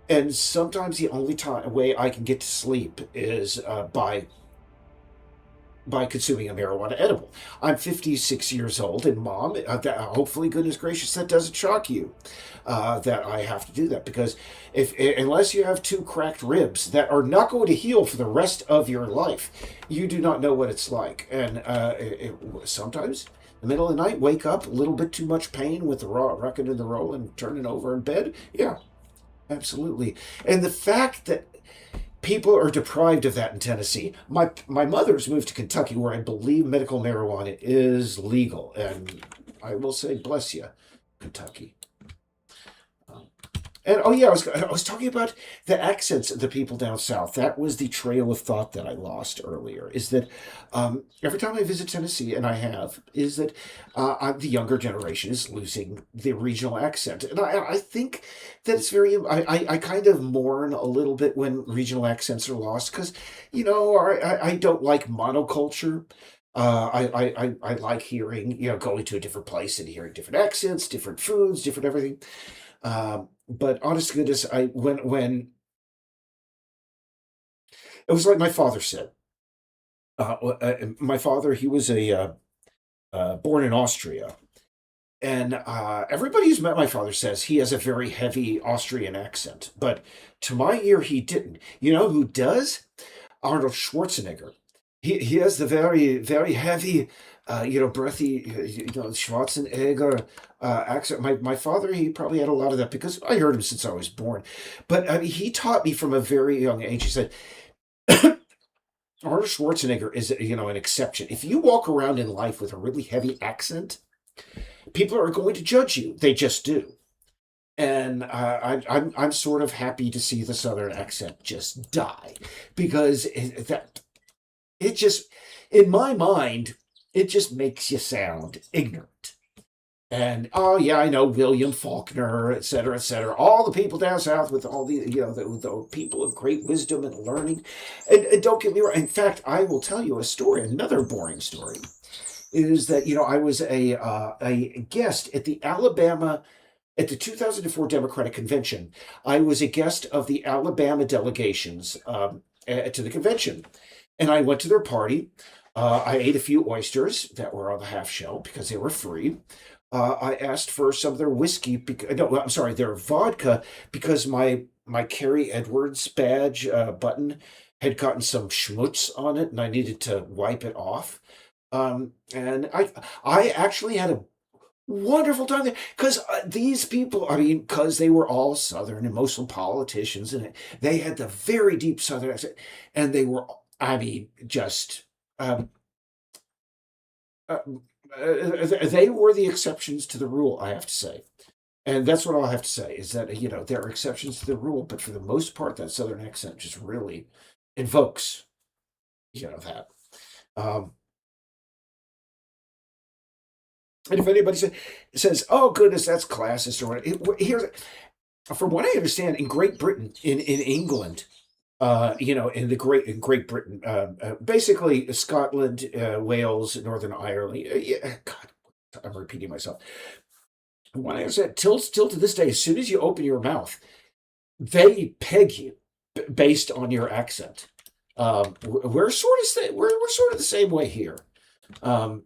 and sometimes the only way I can get to sleep is by consuming a marijuana edible. I'm 56 years old, and mom, hopefully, goodness gracious, that doesn't shock you that I have to do that, because if unless you have two cracked ribs that are not going to heal for the rest of your life, you do not know what it's like. And sometimes in the middle of the night, wake up a little bit too much pain with the rocking and the roll and turning over in bed. Yeah, absolutely. And the fact that people are deprived of that in Tennessee. My mother's moved to Kentucky, where I believe medical marijuana is legal, and I will say, bless you, Kentucky. Um, and oh yeah, I was talking about the accents of the people down south. That was the trail of thought that I lost earlier. Is that every time I visit Tennessee, and I have, is that the younger generation is losing the regional accent, and I think that it's very. I kind of mourn a little bit when regional accents are lost, because I don't like monoculture. I like hearing, going to a different place and hearing different accents, different foods, different everything. But honest to goodness, I when it was like my father said. My father, he was a born in Austria, and everybody who's met my father says he has a very heavy Austrian accent. But to my ear, he didn't. You know who does? Arnold Schwarzenegger. He has the very very heavy, breathy, Schwarzenegger accent. My father, he probably had a lot of that because I heard him since I was born. But I mean, he taught me from a very young age. He said Arnold Schwarzenegger is, an exception. If you walk around in life with a really heavy accent, People are going to judge you. They just do. And I'm sort of happy to see the Southern accent just die because it just, in my mind, it just makes you sound ignorant. And oh yeah, I know William Faulkner, et cetera, et cetera. All the people down south with all the the people of great wisdom and learning. And don't get me wrong. In fact, I will tell you a story. Another boring story is that I was a guest at the 2004 Democratic Convention. I was a guest of the Alabama delegations to the convention, and I went to their party. I ate a few oysters that were on the half shell because they were free. I asked for some of their whiskey. No, I'm sorry, their vodka because my Carrie Edwards badge button had gotten some schmutz on it, and I needed to wipe it off. And I actually had a wonderful time there because these people, I mean, because they were all Southern and mostly politicians, and they had the very deep Southern accent, and they were, I mean, just. Um, uh, they were the exceptions to the rule, I have to say. And that's what I'll have to say is that, there are exceptions to the rule, but for the most part, that Southern accent just really invokes, that. Um, and if anybody says, "Oh goodness, that's classist," or what, here's, from what I understand, in Great Britain, in England, in Great Britain, basically Scotland, Wales, Northern Ireland. Yeah, God, I'm repeating myself. When I said till to this day, as soon as you open your mouth, they peg you based on your accent. We're sort of the same way here. Um,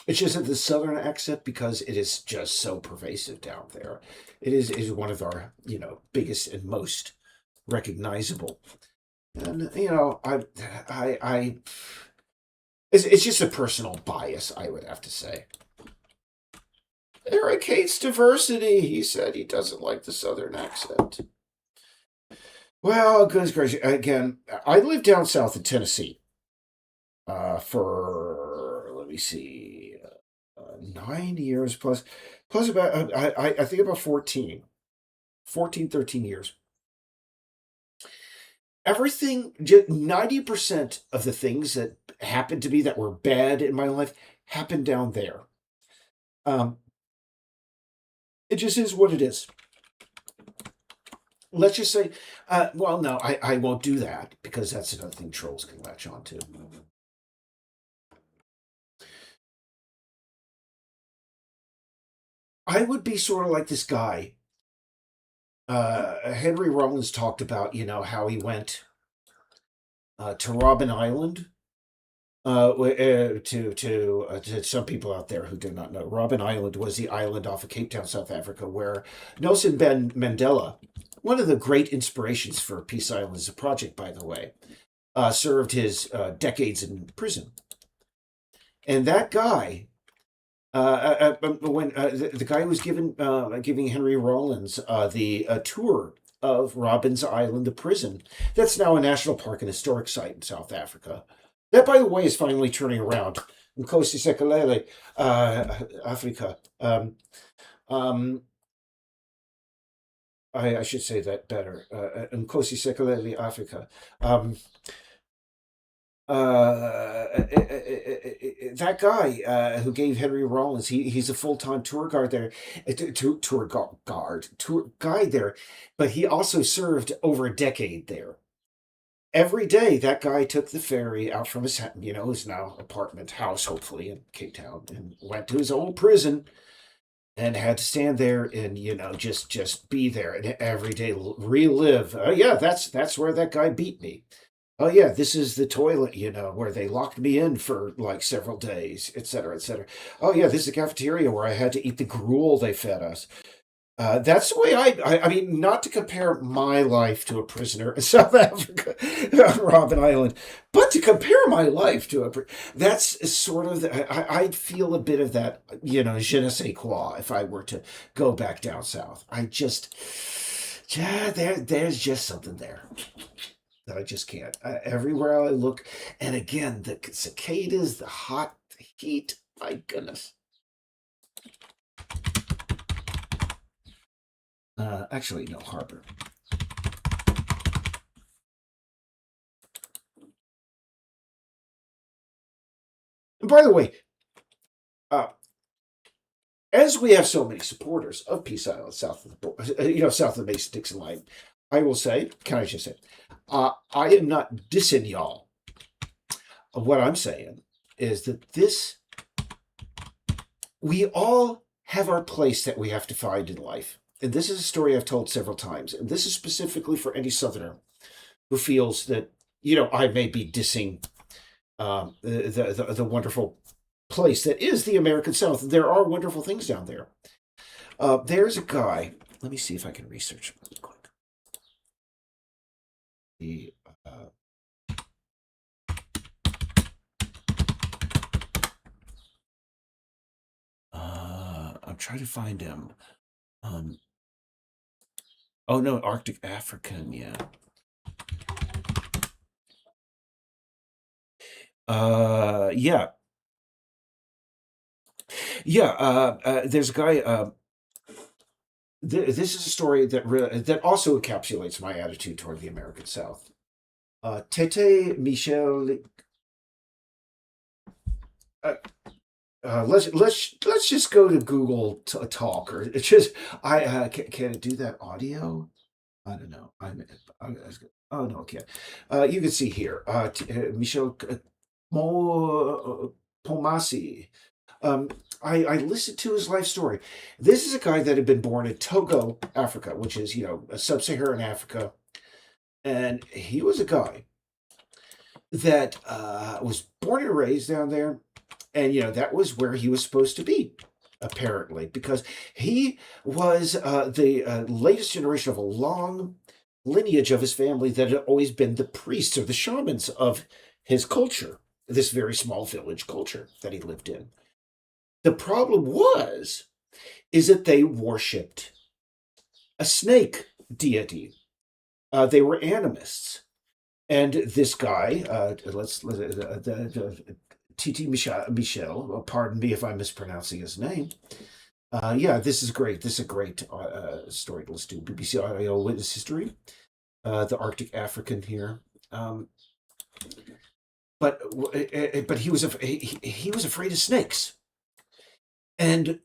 it's just that the Southern accent, because it is just so pervasive down there, is one of our biggest and most recognizable. And I it's just a personal bias, I would have to say. Eric hates diversity. He said he doesn't like the Southern accent. Well, goodness gracious. Again, I lived down south in Tennessee for, let me see, 9 years plus about, I think about 13 years. Everything, 90% of the things that happened to me that were bad in my life happened down there. Um, it just is what it is. Let's just say, well, no, I won't do that because that's another thing trolls can latch on to. I would be sort of like this guy. Henry Rollins talked about, how he went to Robben Island. To some people out there who do not know, Robben Island was the island off of Cape Town, South Africa, where Nelson Mandela, one of the great inspirations for Peace Island as a project, by the way, served his decades in prison. And that guy, when the guy who was giving Henry Rollins the tour of Robbins Island, the prison, that's now a national park and historic site in South Africa. That, by the way, is finally turning around. Nkosi Sekelele, Africa. Um, I should say that better. Nkosi Sekelele, Africa. Um, that guy who gave Henry Rollins, he's a full-time tour guard there, tour guide there, but he also served over a decade there. Every day, that guy took the ferry out from his now apartment house, hopefully in Cape Town, and went to his old prison and had to stand there and just be there and every day relive. Oh yeah, that's where that guy beat me. Oh yeah, this is the toilet, where they locked me in for like several days, et cetera, et cetera. Oh yeah, this is the cafeteria where I had to eat the gruel they fed us. That's the way I mean, not to compare my life to a prisoner in South Africa, on Robben Island, but to compare my life to that's sort of, I'd feel a bit of that, je ne sais quoi if I were to go back down south. Yeah, there's just something there that I just can't. Everywhere I look, and again, the cicadas, the hot, the heat, my goodness. Actually, no, harbor. And by the way, uh, as we have so many supporters of Peace Island south of south of the Mason-Dixon line, I will say, can I just say, I am not dissing y'all. What I'm saying is that we all have our place that we have to find in life. And this is a story I've told several times. And this is specifically for any Southerner who feels that, I may be dissing the wonderful place that is the American South. There are wonderful things down there. There's a guy. Let me see if I can research him really quick. The I'm trying to find him. Um, oh no, Arctic African. Yeah. Yeah, yeah. There's a guy. This is a story that also encapsulates my attitude toward the American South. Tete Michel. Uh, let's just go to Google Talk, or it's just can it do that audio? I don't know. Oh no, okay. You can see here. Michel Pomasi. Um, I listened to his life story. This is a guy that had been born in Togo, Africa, which is sub-Saharan Africa, and he was a guy that was born and raised down there, and that was where he was supposed to be, apparently, because he was the latest generation of a long lineage of his family that had always been the priests or the shamans of his culture, this very small village culture that he lived in. The problem is that they worshipped a snake deity. They were animists, and this guy, Titi Michel, pardon me if I'm mispronouncing his name. Yeah, this is great. This is a great story to listen to. BBC Audio Witness History, the Arctic African here. But he was afraid of snakes, and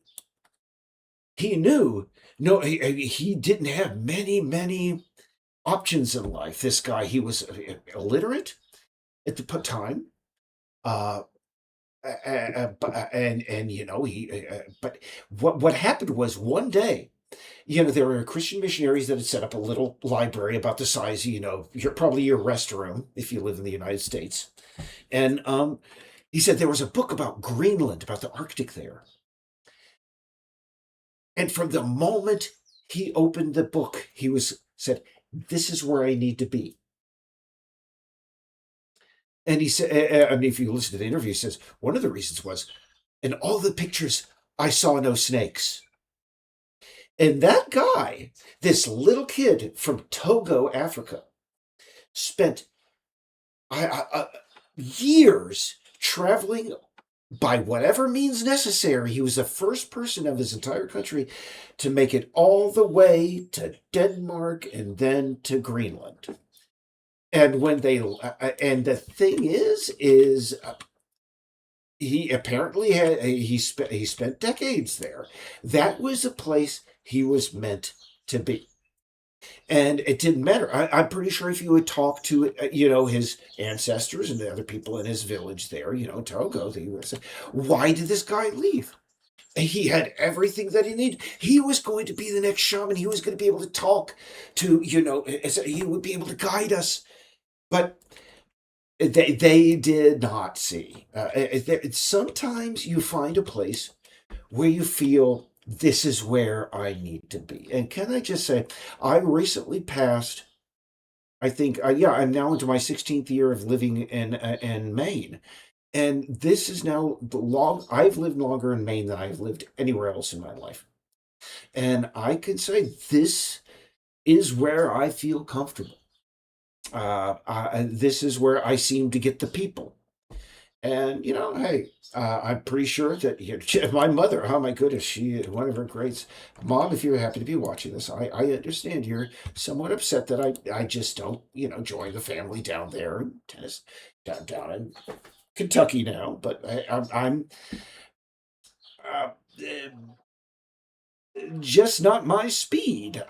he knew he didn't have many options in life. This guy, he was illiterate at the time. Uh, and he but what happened was one day, there were Christian missionaries that had set up a little library about the size of, your restroom if you live in the United States. And he said there was a book about Greenland, about the Arctic there. And from the moment he opened the book, said, "This is where I need to be." And he said, I mean, if you listen to the interview, he says one of the reasons was, in all the pictures, I saw no snakes. And that guy, this little kid from Togo, Africa, spent years traveling by whatever means necessary. He was the first person of his entire country to make it all the way to Denmark and then to Greenland. And and the thing is he apparently he spent decades there. That was the place he was meant to be. And it didn't matter. I'm pretty sure if you would talk to, his ancestors and the other people in his village there, Togo, they would say, why did this guy leave? He had everything that he needed. He was going to be the next shaman. He was going to be able to talk to, he would be able to guide us. But they did not see. Sometimes you find a place where you feel this is where I need to be. And can I just say, I recently passed, I think, I'm now into my 16th year of living in Maine. And this is now I've lived longer in Maine than I've lived anywhere else in my life. And I can say this is where I feel comfortable. This is where I seem to get the people. And hey, I'm pretty sure that my mother, oh my goodness, she one of her greats. Mom, if you're happy to be watching this, I understand you're somewhat upset that I just don't join the family down there in tennis down in Kentucky now. But I'm uh, just not my speed.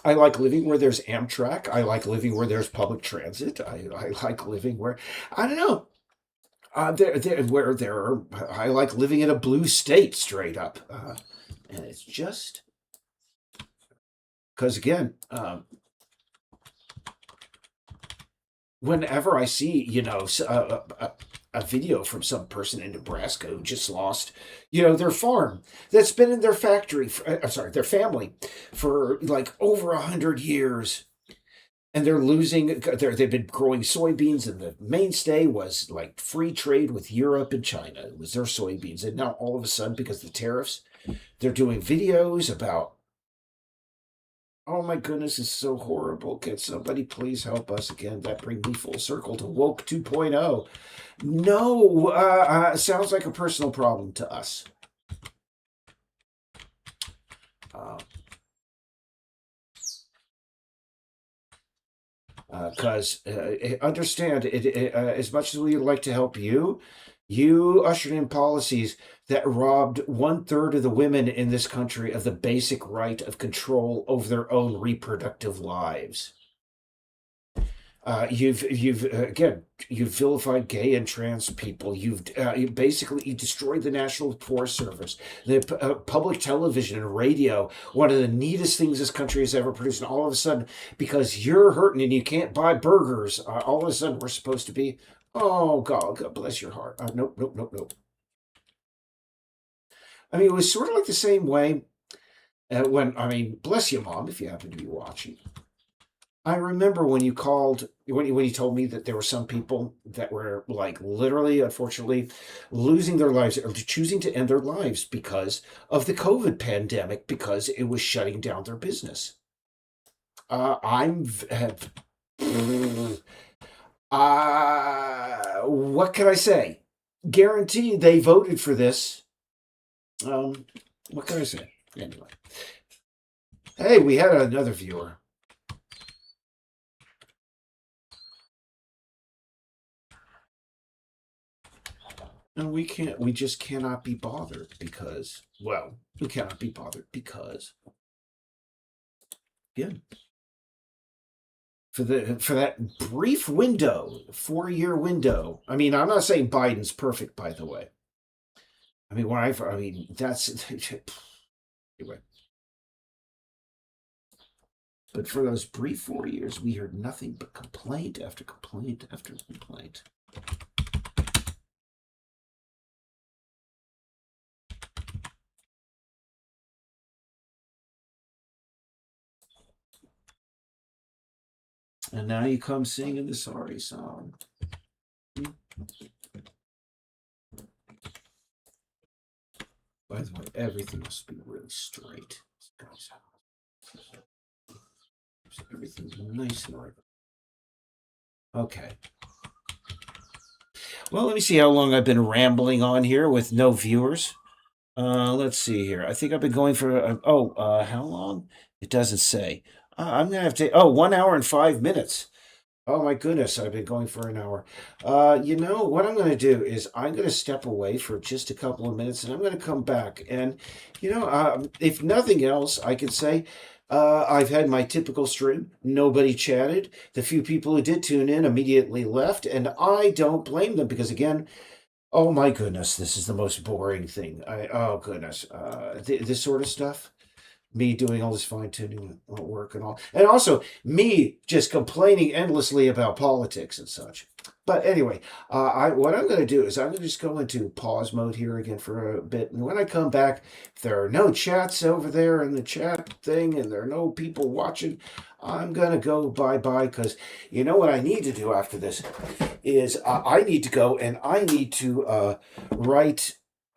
I like living where there's Amtrak. I like living where there's public transit. I like living where I don't know. Where there are, I like living in a blue state straight up, and it's just because again, whenever I see a video from some person in Nebraska who just lost their farm that's been in their factory, I'm sorry, their family for like over 100 years, and they've been growing soybeans, and the mainstay was like free trade with Europe and China. It was their soybeans, and now all of a sudden, because of the tariffs, they're doing videos about, oh my goodness, it's so horrible. Can somebody please help us again? That brings me full circle to woke 2.0. No, sounds like a personal problem to us. Uh, because understand as much as we would like to help you, you ushered in policies that robbed 1/3 of the women in this country of the basic right of control over their own reproductive lives. You've vilified gay and trans people. You basically destroyed the National Forest Service, the public television and radio, one of the neatest things this country has ever produced. And all of a sudden, because you're hurting and you can't buy burgers, all of a sudden we're supposed to be, oh God bless your heart. Nope, nope, nope, nope. I mean, it was sort of like the same way bless you, Mom, if you happen to be watching. I remember when you called when you told me that there were some people that were like literally, unfortunately, losing their lives or choosing to end their lives because of the COVID pandemic because it was shutting down their business. I'm what can I say? Guarantee they voted for this. Um, what can I say? Anyway, hey, we had another viewer. And we just cannot be bothered because, well, we cannot be bothered because, yeah, for that brief window, 4-year window. I mean, I'm not saying Biden's perfect, by the way. I mean, that's anyway. But for those brief 4 years, we heard nothing but complaint after complaint after complaint. And now you come singing the sorry song. By the way, everything must be really straight. Everything's nice and right. Okay. Well, let me see how long I've been rambling on here with no viewers. Let's see here. I think I've been going for how long? It doesn't say. I'm gonna have to. Oh, 1 hour and 5 minutes. Oh my goodness, I've been going for an hour. What I'm going to do is I'm going to step away for just a couple of minutes, and I'm going to come back. And if nothing else, I could say I've had my typical stream. Nobody chatted. The few people who did tune in immediately left, and I don't blame them because again, oh my goodness, this is the most boring thing. Oh goodness, this sort of stuff, me doing all this fine tuning work and all, and also me just complaining endlessly about politics and such. But anyway, what I'm going to do is I'm going to just go into pause mode here again for a bit, and when I come back, if there are no chats over there in the chat thing, and there are no people watching, I'm going to go bye-bye, because you know what I need to do after this is I need to go and I need to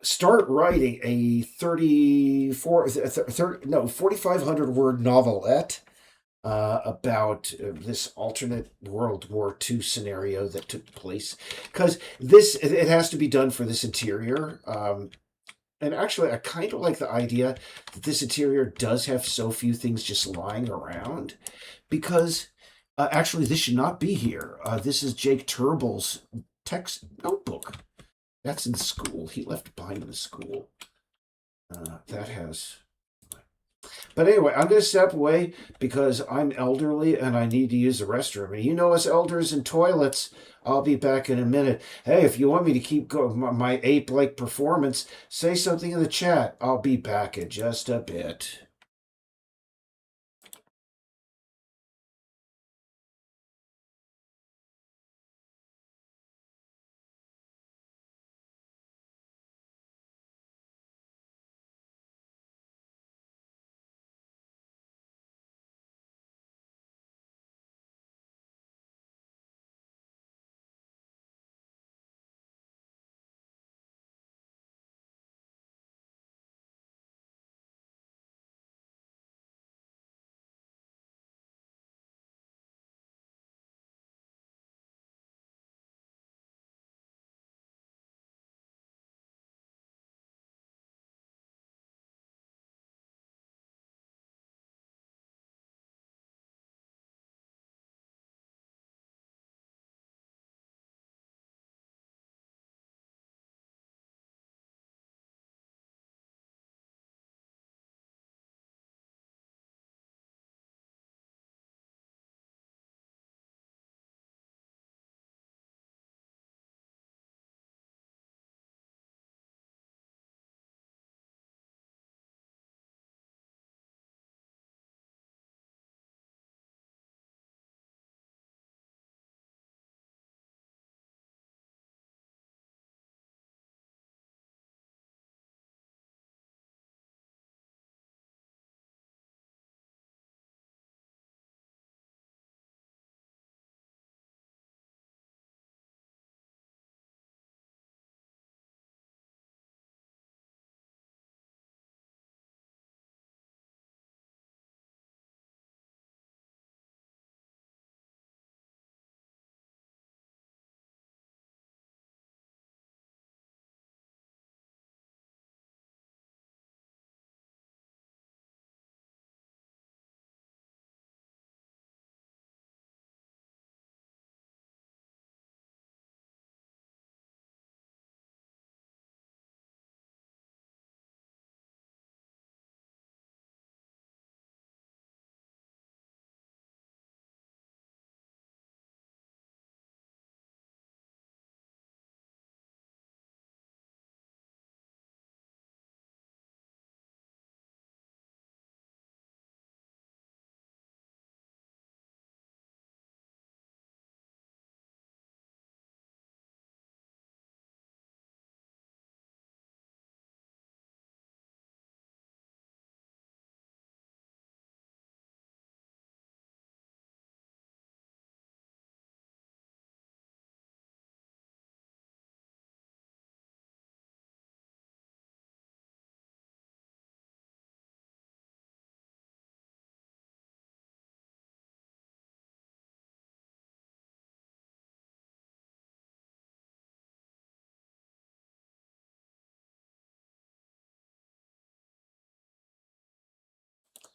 start writing a 4,500 word novelette. about this alternate World War II scenario that took place, because this it has to be done for this interior. And actually, I kind of like the idea that this interior does have so few things just lying around, because actually, this should not be here. This is Jake Turble's text notebook. That's in school. He left it behind in the school. That has. But anyway, I'm going to step away because I'm elderly and I need to use the restroom. And you know us elders and toilets. I'll be back in a minute. Hey, if you want me to keep going my ape-like performance, say something in the chat. I'll be back in just a bit.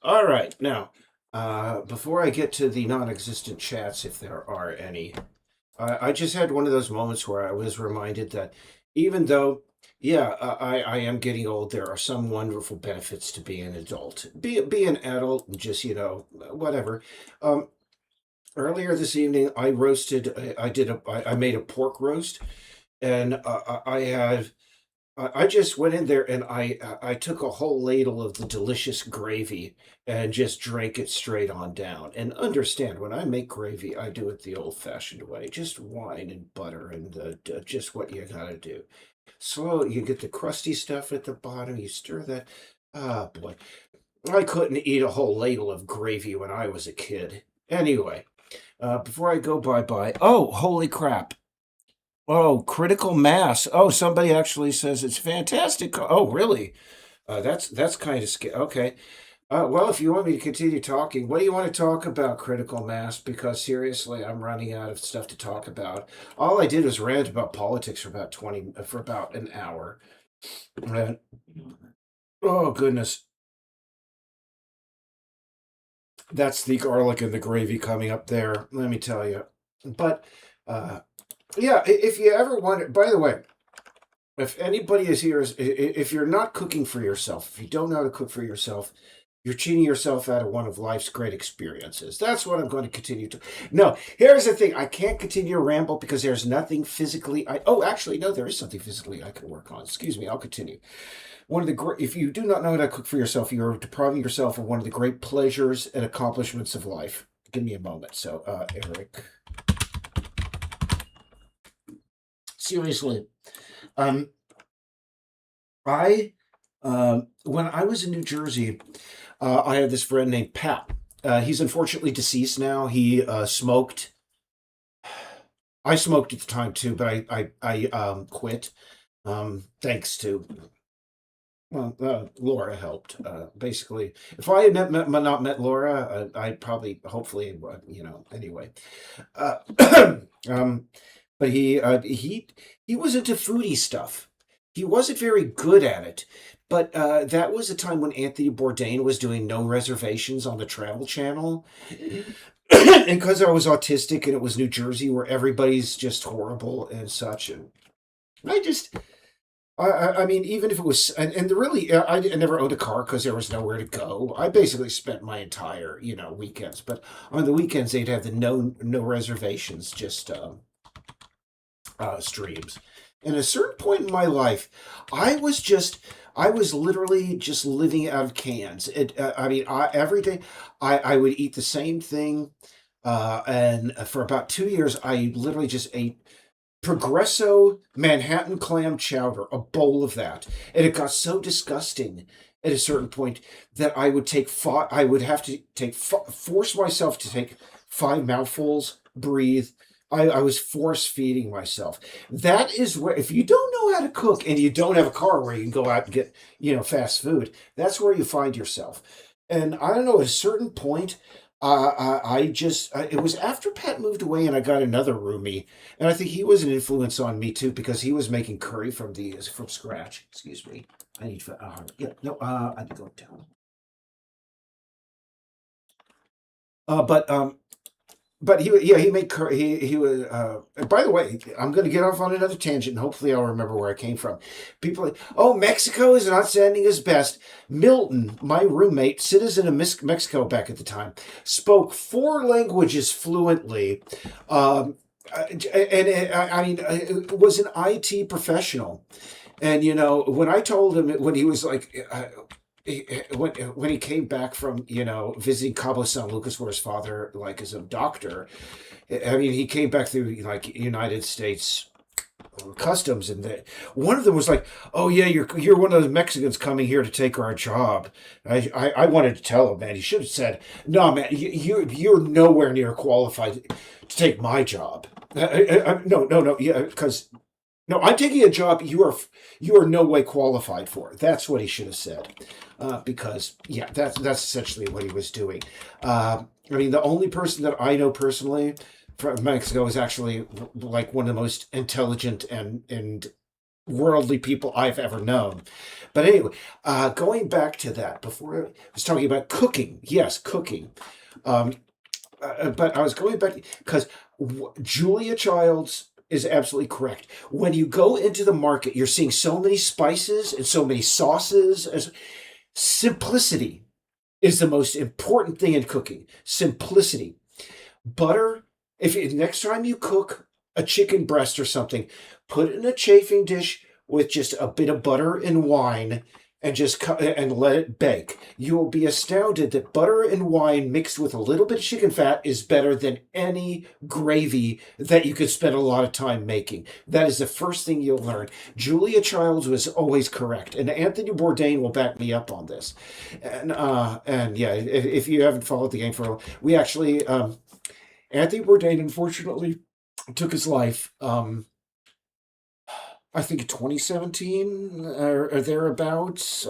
All right, now, before I get to the non-existent chats, if there are any, I just had one of those moments where I was reminded that even though, yeah, I am getting old, there are some wonderful benefits to being an adult. Be an adult and just, whatever. Um, Earlier this evening, I roasted, I made a pork roast, and I had I just went in there and I took a whole ladle of the delicious gravy and just drank it straight on down. And understand, when I make gravy, I do it the old-fashioned way, just wine and butter and just what you gotta do. Slow, you get the crusty stuff at the bottom, you stir that. Ah, boy, I couldn't eat a whole ladle of gravy when I was a kid. Anyway, before I go bye-bye, oh, holy crap. Oh, critical mass. Oh, somebody actually says it's fantastic. Oh, really? That's kind of scary. Okay. Well, if you want me to continue talking, what do you want to talk about, critical mass? Because seriously, I'm running out of stuff to talk about. All I did was rant about politics for about 20, for about an hour. And, oh goodness, that's the garlic and the gravy coming up there. Let me tell you. But uh, yeah, if you ever want, by the way, if anybody is here, if you're not cooking for yourself, if you don't know how to cook for yourself, you're cheating yourself out of one of life's great experiences. That's what I'm going to continue to. No, here's the thing. I can't continue to ramble because there's nothing physically. Oh, actually, no, there is something physically I can work on. Excuse me. I'll continue. One of the great. If you do not know how to cook for yourself, you are depriving yourself of one of the great pleasures and accomplishments of life. Give me a moment. So, Eric, seriously, um, I when I was in New Jersey, I had this friend named Pat. He's unfortunately deceased now. He smoked. I smoked at the time too, but I quit. Thanks to well, Laura helped. Basically, if I had not met Laura, I probably, hopefully, anyway. Uh, um, but he was into foodie stuff. He wasn't very good at it, but that was a time when Anthony Bourdain was doing no reservations on the Travel Channel, and because I was autistic and it was New Jersey where everybody's just horrible and such, and I just I mean, even if it was, and the really, I never owned a car because there was nowhere to go. I basically spent my entire, weekends. But on the weekends, they'd have the no reservations, just streams. And at a certain point in my life, I was just, I was literally just living out of cans. I mean, every day, I would eat the same thing. And for about 2 years, I literally just ate Progresso Manhattan clam chowder, a bowl of that, and it got so disgusting at a certain point that I would take five. I would have to force myself to take five mouthfuls, breathe. I was force feeding myself. That is where, if you don't know how to cook and you don't have a car where you can go out and get, fast food, that's where you find yourself. And I don't know, at a certain point, it was after Pat moved away and I got another roomie, and I think he was an influence on me too because he was making curry from scratch. Excuse me. I need to, yeah, no, I need to go down. But he made curry. He was. And by the way, I'm going to get off on another tangent, and hopefully I'll remember where I came from. People are like, oh, Mexico is not sending us best. Milton, my roommate, citizen of Mexico back at the time, spoke four languages fluently. I mean, was an IT professional. And when I told him when he was like, when he came back from visiting Cabo San Lucas where his father like is a doctor, I mean he came back through like United States customs, and one of them was like, oh yeah, you're one of those Mexicans coming here to take our job. I wanted to tell him, man, he should have said, no man, you're nowhere near qualified to take my job. No, yeah, because no, I'm taking a job you are no way qualified for. That's what he should have said, because yeah, that's essentially what he was doing. I mean, the only person that I know personally from Mexico is actually like one of the most intelligent and worldly people I've ever known. But anyway, going back to that, before I was talking about cooking, yes, cooking. Um, but I was going back because Julia Childs is absolutely correct. When you go into the market, you're seeing so many spices and so many sauces. Simplicity is the most important thing in cooking. Simplicity. Butter. If next time you cook a chicken breast or something, put it in a chafing dish with just a bit of butter and wine, and just and let it bake. You will be astounded that butter and wine mixed with a little bit of chicken fat is better than any gravy that you could spend a lot of time making. That is the first thing you'll learn. Julia Childs was always correct, and Anthony Bourdain will back me up on this. And yeah, if you haven't followed the game for a while, we actually Anthony Bourdain unfortunately took his life. I think 2017 or thereabouts.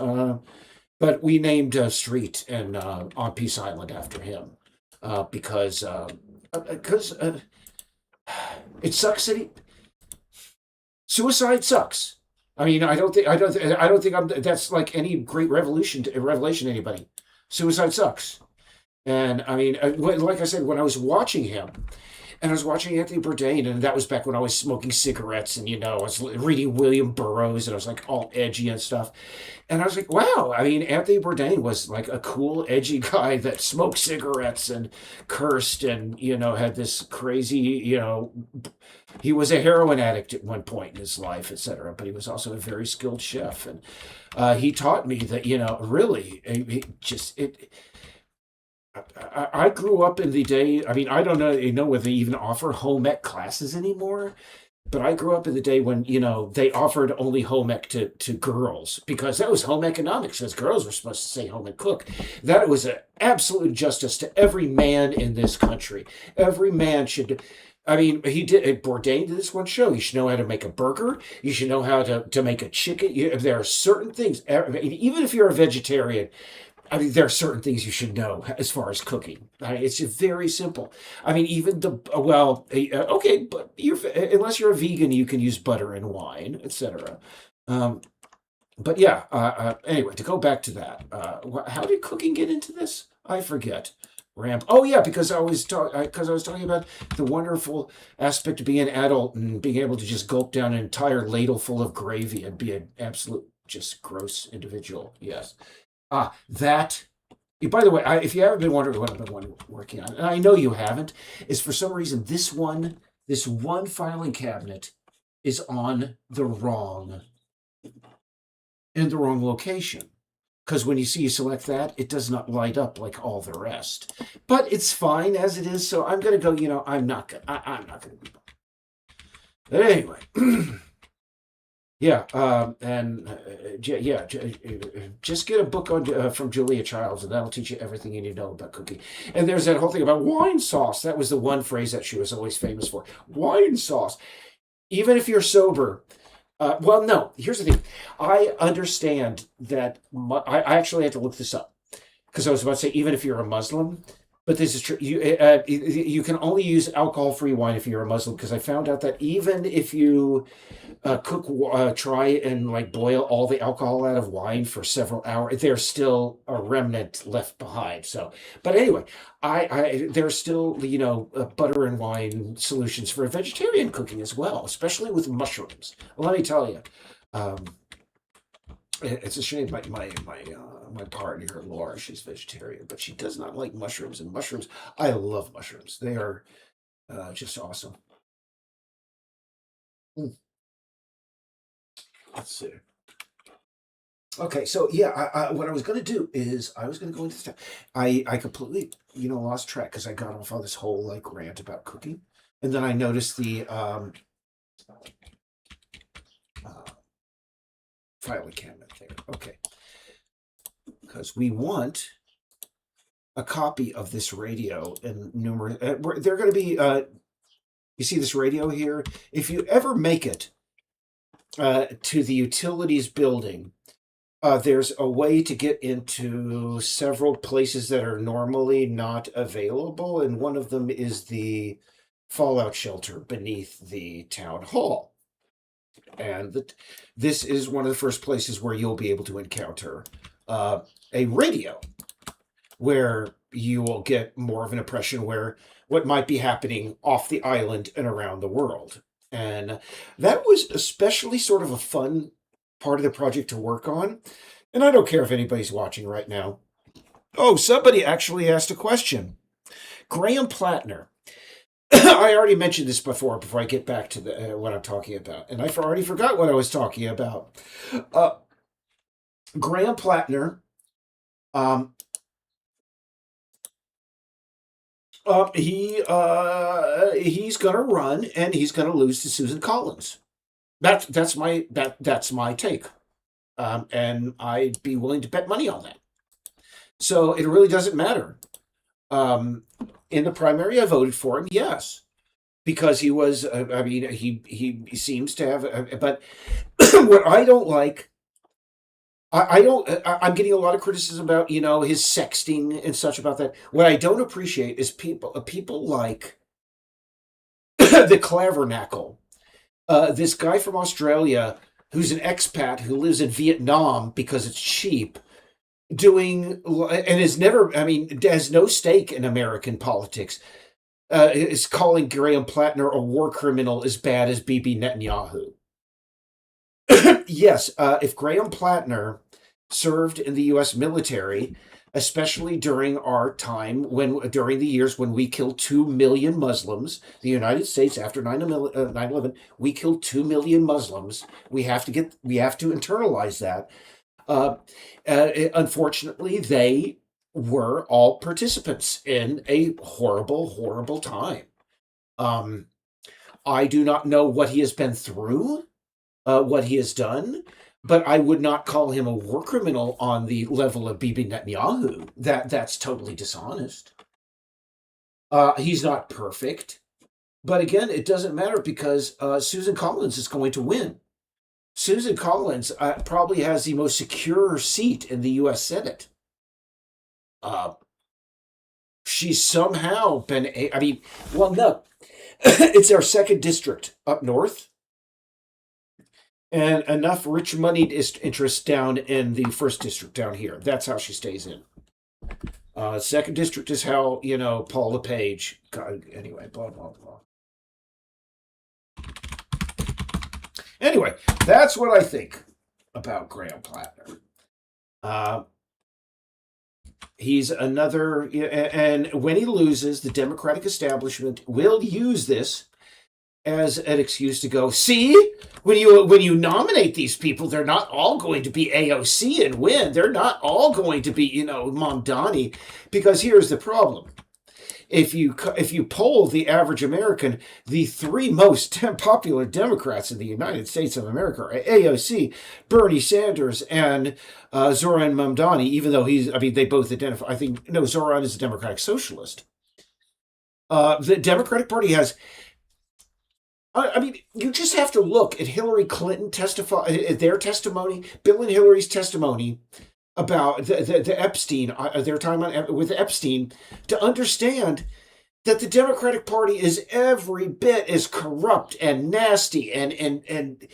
but we named a street in on Peace Island after him because it sucks that suicide sucks. I mean, I don't think that's like any great revelation to anybody. Suicide sucks. And I mean, like I said, when I was watching him, and I was watching Anthony Bourdain, and that was back when I was smoking cigarettes, and I was reading William Burroughs, and I was like all edgy and stuff. And I was like, wow, I mean, Anthony Bourdain was like a cool, edgy guy that smoked cigarettes and cursed and, had this crazy, he was a heroin addict at one point in his life, etc. But he was also a very skilled chef. And he taught me that, really, I grew up in the day. I mean, I don't know whether they even offer home ec classes anymore, but I grew up in the day when they offered only home ec to girls because that was home economics. Because girls were supposed to stay home and cook. That was an absolute justice to every man in this country. Every man should. I mean, he did. Bourdain did this one show. You should know how to make a burger. You should know how to make a chicken. There are certain things. Even if you're a vegetarian, I mean, there are certain things you should know as far as cooking. It's very simple. I mean, even okay, but unless you're a vegan, you can use butter and wine, etc. Um, but yeah. Anyway, to go back to that, how did cooking get into this? I forget. Ramp. Oh yeah, because I was talking about the wonderful aspect of being an adult and being able to just gulp down an entire ladle full of gravy and be an absolute just gross individual. Yes. That. By the way, if you haven't been wondering what I've been working on, and I know you haven't, is for some reason this one filing cabinet is on in the wrong location. Because when you select that, it does not light up like all the rest. But it's fine as it is, so I'm gonna go. I'm not gonna be. But anyway. Yeah, just get a book from Julia Childs, and that'll teach you everything you need to know about cooking. And there's that whole thing about wine sauce. That was the one phrase that she was always famous for. Wine sauce. Even if you're sober. Well, no. Here's the thing. I understand that. I actually had to look this up because I was about to say even if you're a Muslim. But this is true. You can only use alcohol-free wine if you're a Muslim because I found out that even if you try and like boil all the alcohol out of wine for several hours, there's still a remnant left behind. So, but anyway, there's still butter and wine solutions for vegetarian cooking as well, especially with mushrooms. Let me tell you. It's a shame my partner, Laura, she's vegetarian, but she does not like mushrooms. And mushrooms, I love mushrooms. They are just awesome. Mm, let's see. Okay, so yeah, what I was going to do is I was going to go into stuff. I completely lost track because I got off on this whole like rant about cooking, and then I noticed the uh, filing cabinet there. Okay, because we want a copy of this radio and numerous. They're going to be. You see this radio here? If you ever make it to the utilities building, there's a way to get into several places that are normally not available, and one of them is the fallout shelter beneath the town hall. And this is one of the first places where you'll be able to encounter a radio where you will get more of an impression where what might be happening off the island and around the world. And that was especially sort of a fun part of the project to work on. And I don't care if anybody's watching right now. Oh, somebody actually asked a question. Graham Plattner. I already mentioned this before I get back to what I'm talking about. And I already forgot what I was talking about. Uh, Graham Plattner, um, he's gonna run and he's gonna lose to Susan Collins. That's my take. And I'd be willing to bet money on that. So it really doesn't matter. Um, in the primary, I voted for him, yes, because he was. I mean, he seems to have. But what I don't like I don't. I'm getting a lot of criticism about his sexting and such about that. What I don't appreciate is people like the Clavernacle, this guy from Australia who's an expat who lives in Vietnam because it's cheap, doing and is never. I mean, has no stake in American politics. Is calling Graham Plattner a war criminal as bad as Bibi Netanyahu. Yes, if Graham Plattner served in the U.S. military, especially during our time during the years when we killed 2 million Muslims, the United States after 9/11, we killed 2 million Muslims. We have to internalize that. Uh, Unfortunately, they were all participants in a horrible, horrible time. Um, I do not know what he has been through, what he has done, but I would not call him a war criminal on the level of Bibi Netanyahu. That's totally dishonest. He's not perfect, but again, it doesn't matter because Susan Collins is going to win. Susan Collins probably has the most secure seat in the U.S. Senate. Uh, she's somehow been. I mean, well, no, it's our second district up north and enough rich moneyed interests down in the first district down here. That's how she stays in. Second district is how Paul LePage. God, anyway, blah blah blah. Anyway, that's what I think about Graham Plattner. Uh, he's another, and when he loses, the Democratic establishment will use this as an excuse to go, see, when you nominate these people, they're not all going to be AOC and win. They're not all going to be, Mamdani, because here's the problem. If you poll the average American, the three most popular Democrats in the United States of America are AOC, Bernie Sanders, and Zoran Mamdani. Even though they both identify. I think no, Zoran is a Democratic Socialist. The Democratic Party has. I mean, you just have to look at Hillary Clinton their testimony, Bill and Hillary's testimony about the Epstein, their time with Epstein, to understand that the Democratic Party is every bit as corrupt and nasty and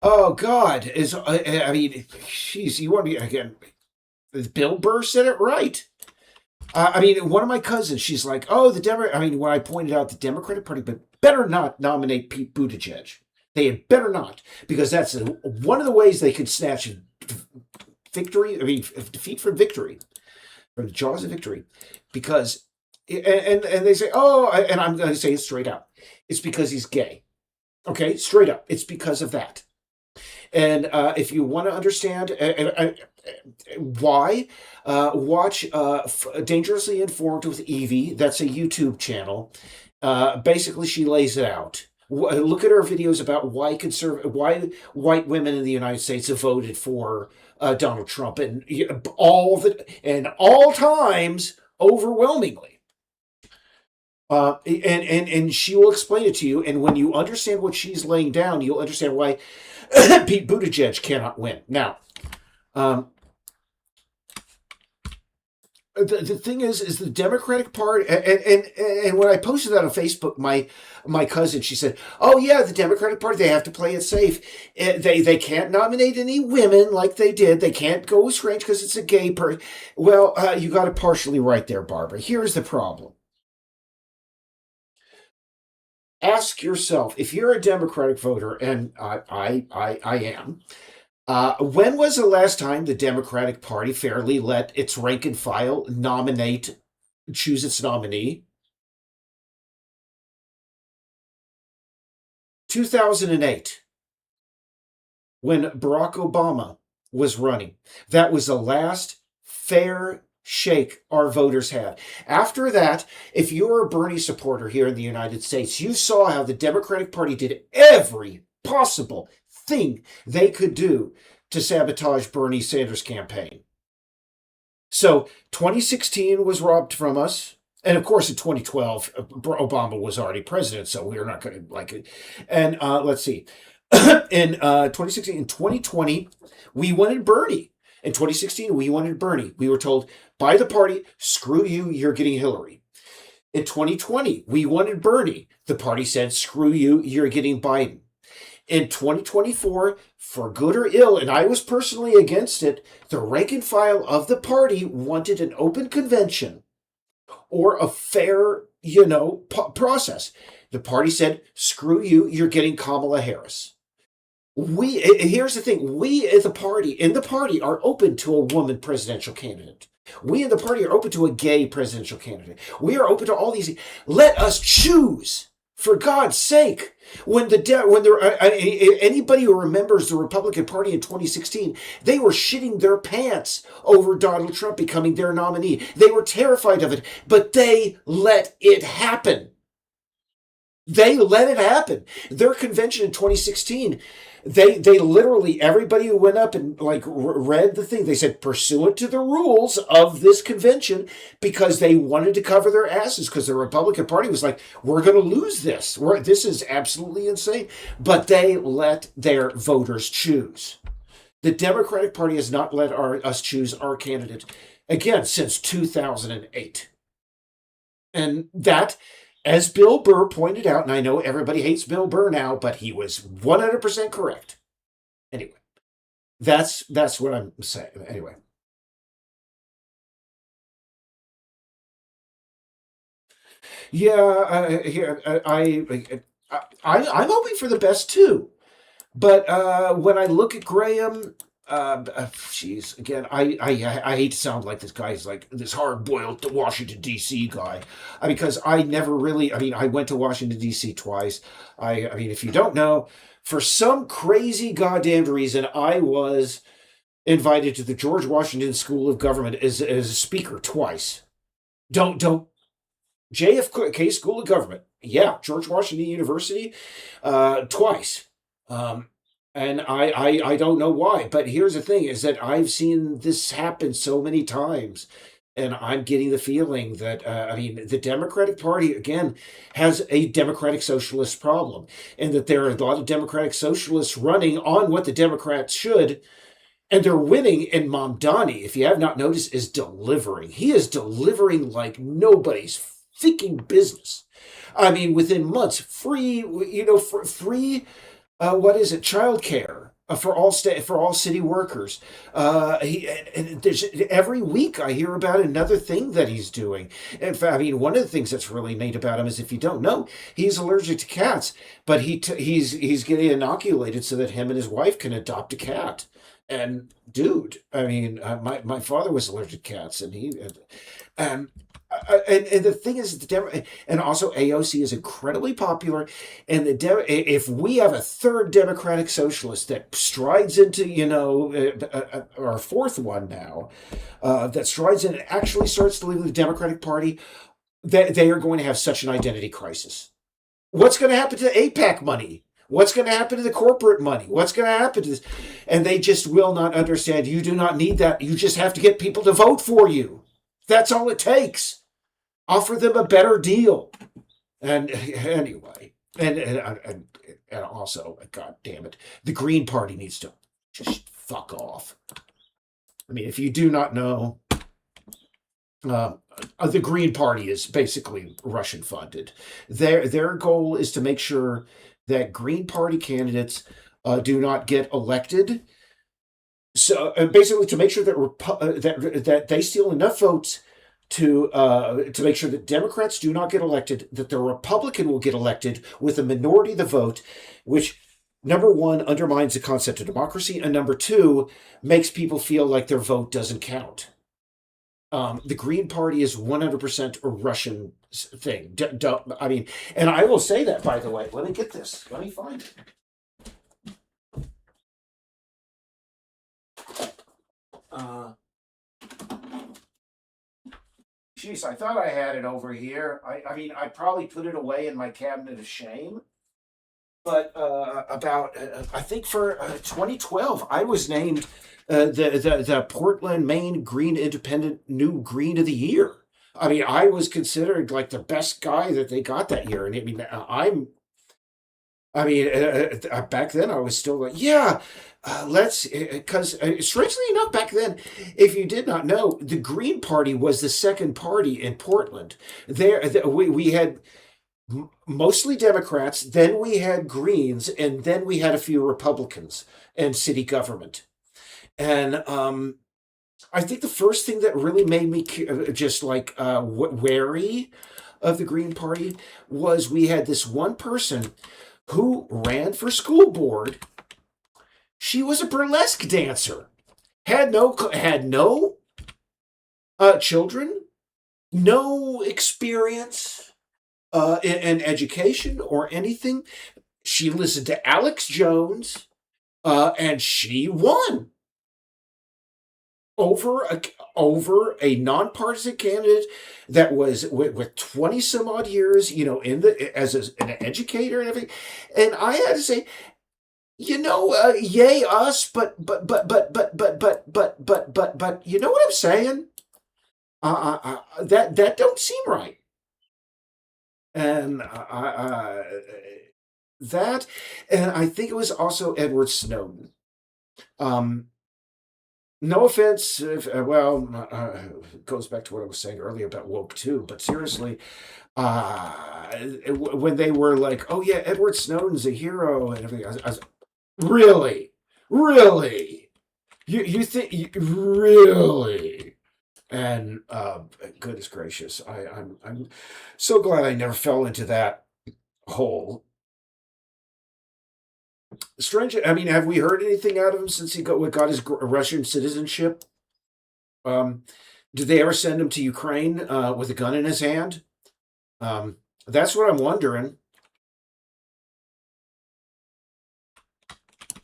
oh God, I mean, jeez, you want me again? Bill Burr said it right. I mean, one of my cousins, she's like, oh, I mean, when I pointed out the Democratic Party, but better not nominate Pete Buttigieg. They had better not, because that's one of the ways they could snatch victory. I mean, defeat from victory, from the jaws of victory, because and they say, oh, and I'm going to say it straight out. It's because he's gay. Okay, straight up. It's because of that. And if you want to understand why, watch Dangerously Informed with Evie. That's a YouTube channel. Basically, she lays it out. Look at her videos about why white women in the United States have voted for Donald Trump, and all times overwhelmingly. And she will explain it to you. And when you understand what she's laying down, you'll understand why Pete Buttigieg cannot win. Now, the thing is the Democratic Party, and when I posted that on Facebook, my cousin, she said, "Oh yeah, the Democratic Party, they have to play it safe. They can't nominate any women like they did. They can't go with strange because it's a gay person." Well, you got it partially right there, Barbara. Here's the problem. Ask yourself, if you're a Democratic voter, and I am. When was the last time the Democratic Party fairly let its rank and file choose its nominee? 2008, when Barack Obama was running. That was the last fair shake our voters had. After that, if you were a Bernie supporter here in the United States, you saw how the Democratic Party did every possible thing they could do to sabotage Bernie Sanders' campaign. So 2016 was robbed from us. And of course, in 2012, Obama was already president, so we're not going to like it. And let's see. In 2016, in 2020, we wanted Bernie. In 2016, we wanted Bernie. We were told by the party, screw you, you're getting Hillary. In 2020, we wanted Bernie. The party said, screw you, you're getting Biden. In 2024, for good or ill, and I was personally against it, the rank and file of the party wanted an open convention or a fair, process. The party said, screw you, you're getting Kamala Harris. Here's the thing, we as in the party are open to a woman presidential candidate. We in the party are open to a gay presidential candidate. We are open to all these. Let us choose, for God's sake. Anybody who remembers the Republican Party in 2016, they were shitting their pants over Donald Trump becoming their nominee. They were terrified of it, but they let it happen. They let it happen. Their convention in 2016, they literally, everybody who went up and read the thing, they said pursuant to the rules of this convention, because they wanted to cover their asses, because the Republican Party was like, we're going to lose this. This is absolutely insane. But they let their voters choose. The Democratic Party has not let us choose our candidate again since 2008. And that, as Bill Burr pointed out, and I know everybody hates Bill Burr now, but he was 100% correct. Anyway, that's what I'm saying. Anyway. Yeah, I'm hoping for the best too. But when I look at Graham, jeez, again, I hate to sound like this guy's like this hard-boiled Washington D.C. guy, because I never really. I went to Washington D.C. twice. If you don't know, for some crazy goddamn reason, I was invited to the George Washington School of Government as a speaker twice. Don't JFK School of Government. Yeah, George Washington University, twice. And I don't know why, but here's the thing is that I've seen this happen so many times, and I'm getting the feeling that, the Democratic Party, again, has a democratic socialist problem, and that there are a lot of democratic socialists running on what the Democrats should, and they're winning, and Mamdani, if you have not noticed, is delivering. He is delivering like nobody's freaking business. Within months, free, what is it? Childcare for all city workers. Every week I hear about another thing that he's doing. In fact, one of the things that's really neat about him is, if you don't know, he's allergic to cats, but he's getting inoculated so that him and his wife can adopt a cat. And dude, my father was allergic to cats, and and the thing is, and also AOC is incredibly popular, and if we have a third Democratic Socialist that strides into, our fourth one now, that strides in and actually starts to leave the Democratic Party, that they are going to have such an identity crisis. What's going to happen to APAC money? What's going to happen to the corporate money? What's going to happen to this? And they just will not understand. You do not need that. You just have to get people to vote for you. That's all it takes. Offer them a better deal. And anyway, and also, God damn it, the Green Party needs to just fuck off. If you do not know, the Green Party is basically Russian funded. Their goal is to make sure that Green Party candidates do not get elected. So basically, to make sure that they steal enough votes to make sure that Democrats do not get elected, that the Republican will get elected with a minority of the vote, which, number one, undermines the concept of democracy, and number two, makes people feel like their vote doesn't count. The Green Party is 100% a Russian thing. And I will say that, by the way. Let me get this. Let me find it. Jeez, I thought I had it over here. I probably put it away in my cabinet of shame. But I think for 2012, I was named the Portland, Maine Green Independent New Green of the Year. I was considered like the best guy that they got that year, and I'm I mean, back then I was still like, yeah, let's, because strangely enough, back then, if you did not know, the Green Party was the second party in Portland. We had mostly Democrats, then we had Greens, and then we had a few Republicans and city government. And I think the first thing that really made me just like wary of the Green Party was we had this one person who ran for school board. She was a burlesque dancer, had no children, no experience in education or anything. She listened to Alex Jones, and she won over a nonpartisan candidate that was with 20 some odd years, in the as an educator and everything. And I had to say, yay us, but you know what I'm saying? That don't seem right. And that, and I think it was also Edward Snowden. Um, no offense, if, well, it goes back to what I was saying earlier about woke too. But seriously, when they were like, "Oh yeah, Edward Snowden's a hero," and everything, really, really, you think really? And goodness gracious, I'm so glad I never fell into that hole. Strange. I mean, have we heard anything out of him since he got his Russian citizenship? Um, did they ever send him to Ukraine with a gun in his hand? That's what I'm wondering.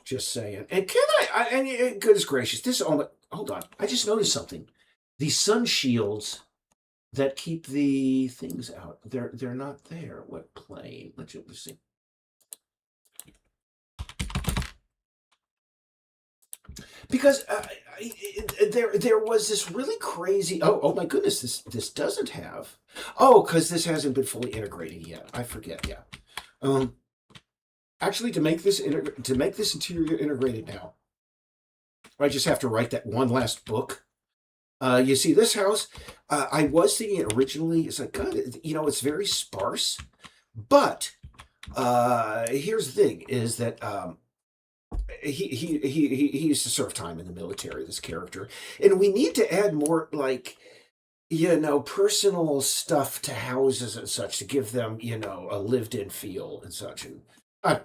Just saying. And can goodness gracious, this, oh my, hold on. I just noticed something. These sun shields that keep the things out, they're not there. What plane? Let's see. Because there was this really crazy. Oh my goodness, this doesn't have. Oh, because this hasn't been fully integrated yet. I forget. Yeah. Um. Actually, to make this interior integrated now, I just have to write that one last book. You see, this house, I was thinking originally, it's like, God, it's very sparse. But here's the thing: is that he used to serve time in the military. This character, and we need to add more like personal stuff to houses and such to give them a lived-in feel and such. And I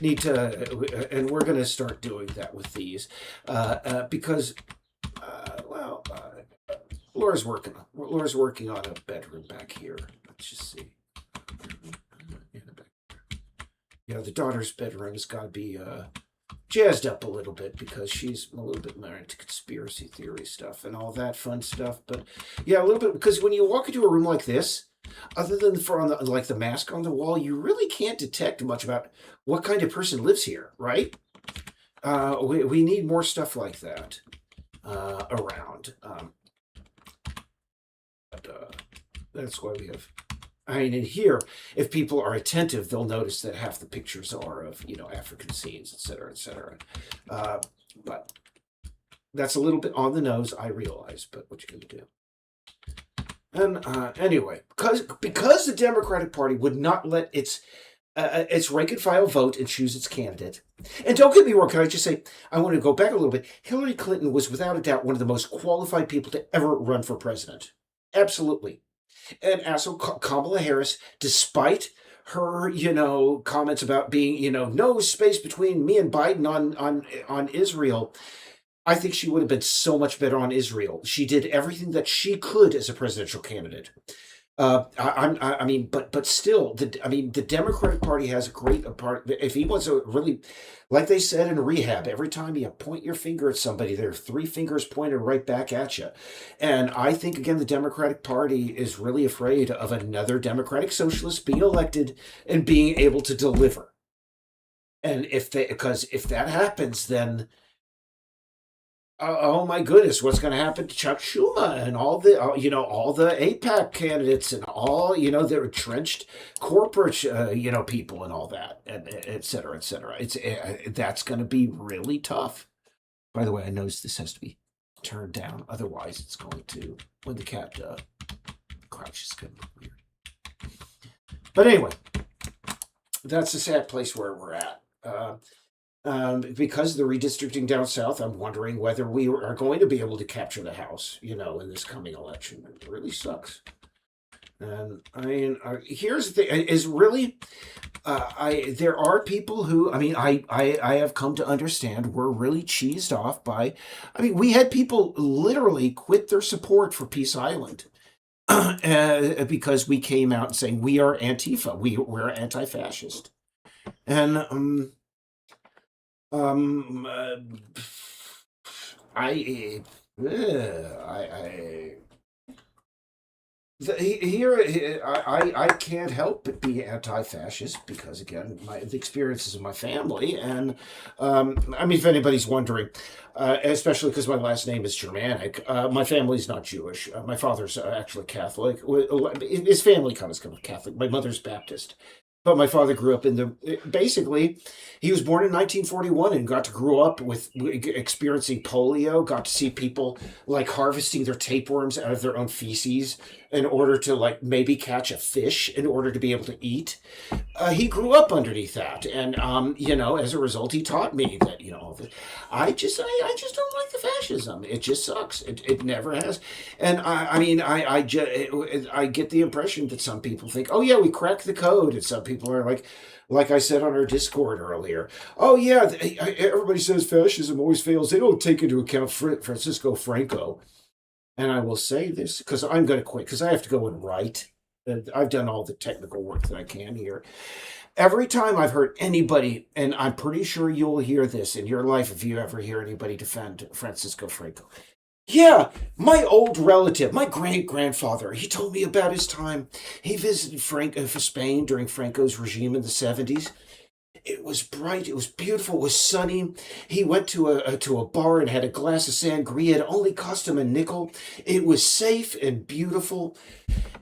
need and we're going to start doing that with these because well, Laura's working on a bedroom back here. Let's just see. Yeah, the daughter's bedroom has got to be jazzed up a little bit because she's a little bit more into conspiracy theory stuff and all that fun stuff. But yeah, a little bit, because when you walk into a room like this, other than for like the mask on the wall, you really can't detect much about what kind of person lives here, right? We need more stuff like that around. But that's why we have. I mean, in here, if people are attentive, they'll notice that half the pictures are of African scenes, etc., etc. But that's a little bit on the nose, I realize. But what you gonna do? And anyway, because the Democratic Party would not let its rank and file vote and choose its candidate. And don't get me wrong, can I just say, I want to go back a little bit. Hillary Clinton was without a doubt one of the most qualified people to ever run for president. Absolutely. And also Kamala Harris, despite her, comments about being, no space between me and Biden on Israel, I think she would have been so much better on Israel. She did everything that she could as a presidential candidate. I mean, but still, the Democratic Party has a great part. If he wants to really, like they said in rehab, every time you point your finger at somebody, there are three fingers pointed right back at you. And I think again, the Democratic Party is really afraid of another Democratic Socialist being elected and being able to deliver. And because if that happens, then Oh my goodness, what's going to happen to Chuck Schumer and all the all the APAC candidates and all the entrenched corporate people and all that, and et cetera, et cetera. It's that's going to be really tough. By the way, I noticed this has to be turned down, otherwise it's going to, when the cat crouches, it's going to look weird. But anyway, that's the sad place where we're at. Because of the redistricting down south, I'm wondering whether we are going to be able to capture the House, in this coming election. It really sucks. And I mean, here's the thing: is really, there are people who, I have come to understand, were really cheesed off by. I mean, we had people literally quit their support for Peace Island. Because we came out saying we are Antifa, we're anti-fascist, and um, uh, I, I, here I can't help but be anti-fascist because again the experiences of my family and if anybody's wondering, especially because my last name is Germanic, my family's not Jewish. My father's actually Catholic. His family comes Catholic. My mother's Baptist. But my father grew up basically, he was born in 1941 and got to grow up with experiencing polio, got to see people like harvesting their tapeworms out of their own feces in order to like maybe catch a fish in order to be able to eat. He grew up underneath that. And, as a result, he taught me that, I just don't like the fascism. It just sucks. It never has. And I get the impression that some people think, oh yeah, we cracked the code. And some people are like I said on our Discord earlier, oh yeah, everybody says fascism always fails. They don't take into account Francisco Franco. And I will say this because I'm going to quit because I have to go and write. I've done all the technical work that I can here. Every time I've heard anybody, and I'm pretty sure you'll hear this in your life if you ever hear anybody defend Francisco Franco. Yeah, my old relative, my great grandfather, he told me about his time. He visited Spain during Franco's regime in the 70s. It was bright. It was beautiful. It was sunny. He went to a bar and had a glass of sangria. It only cost him a nickel. It was safe and beautiful.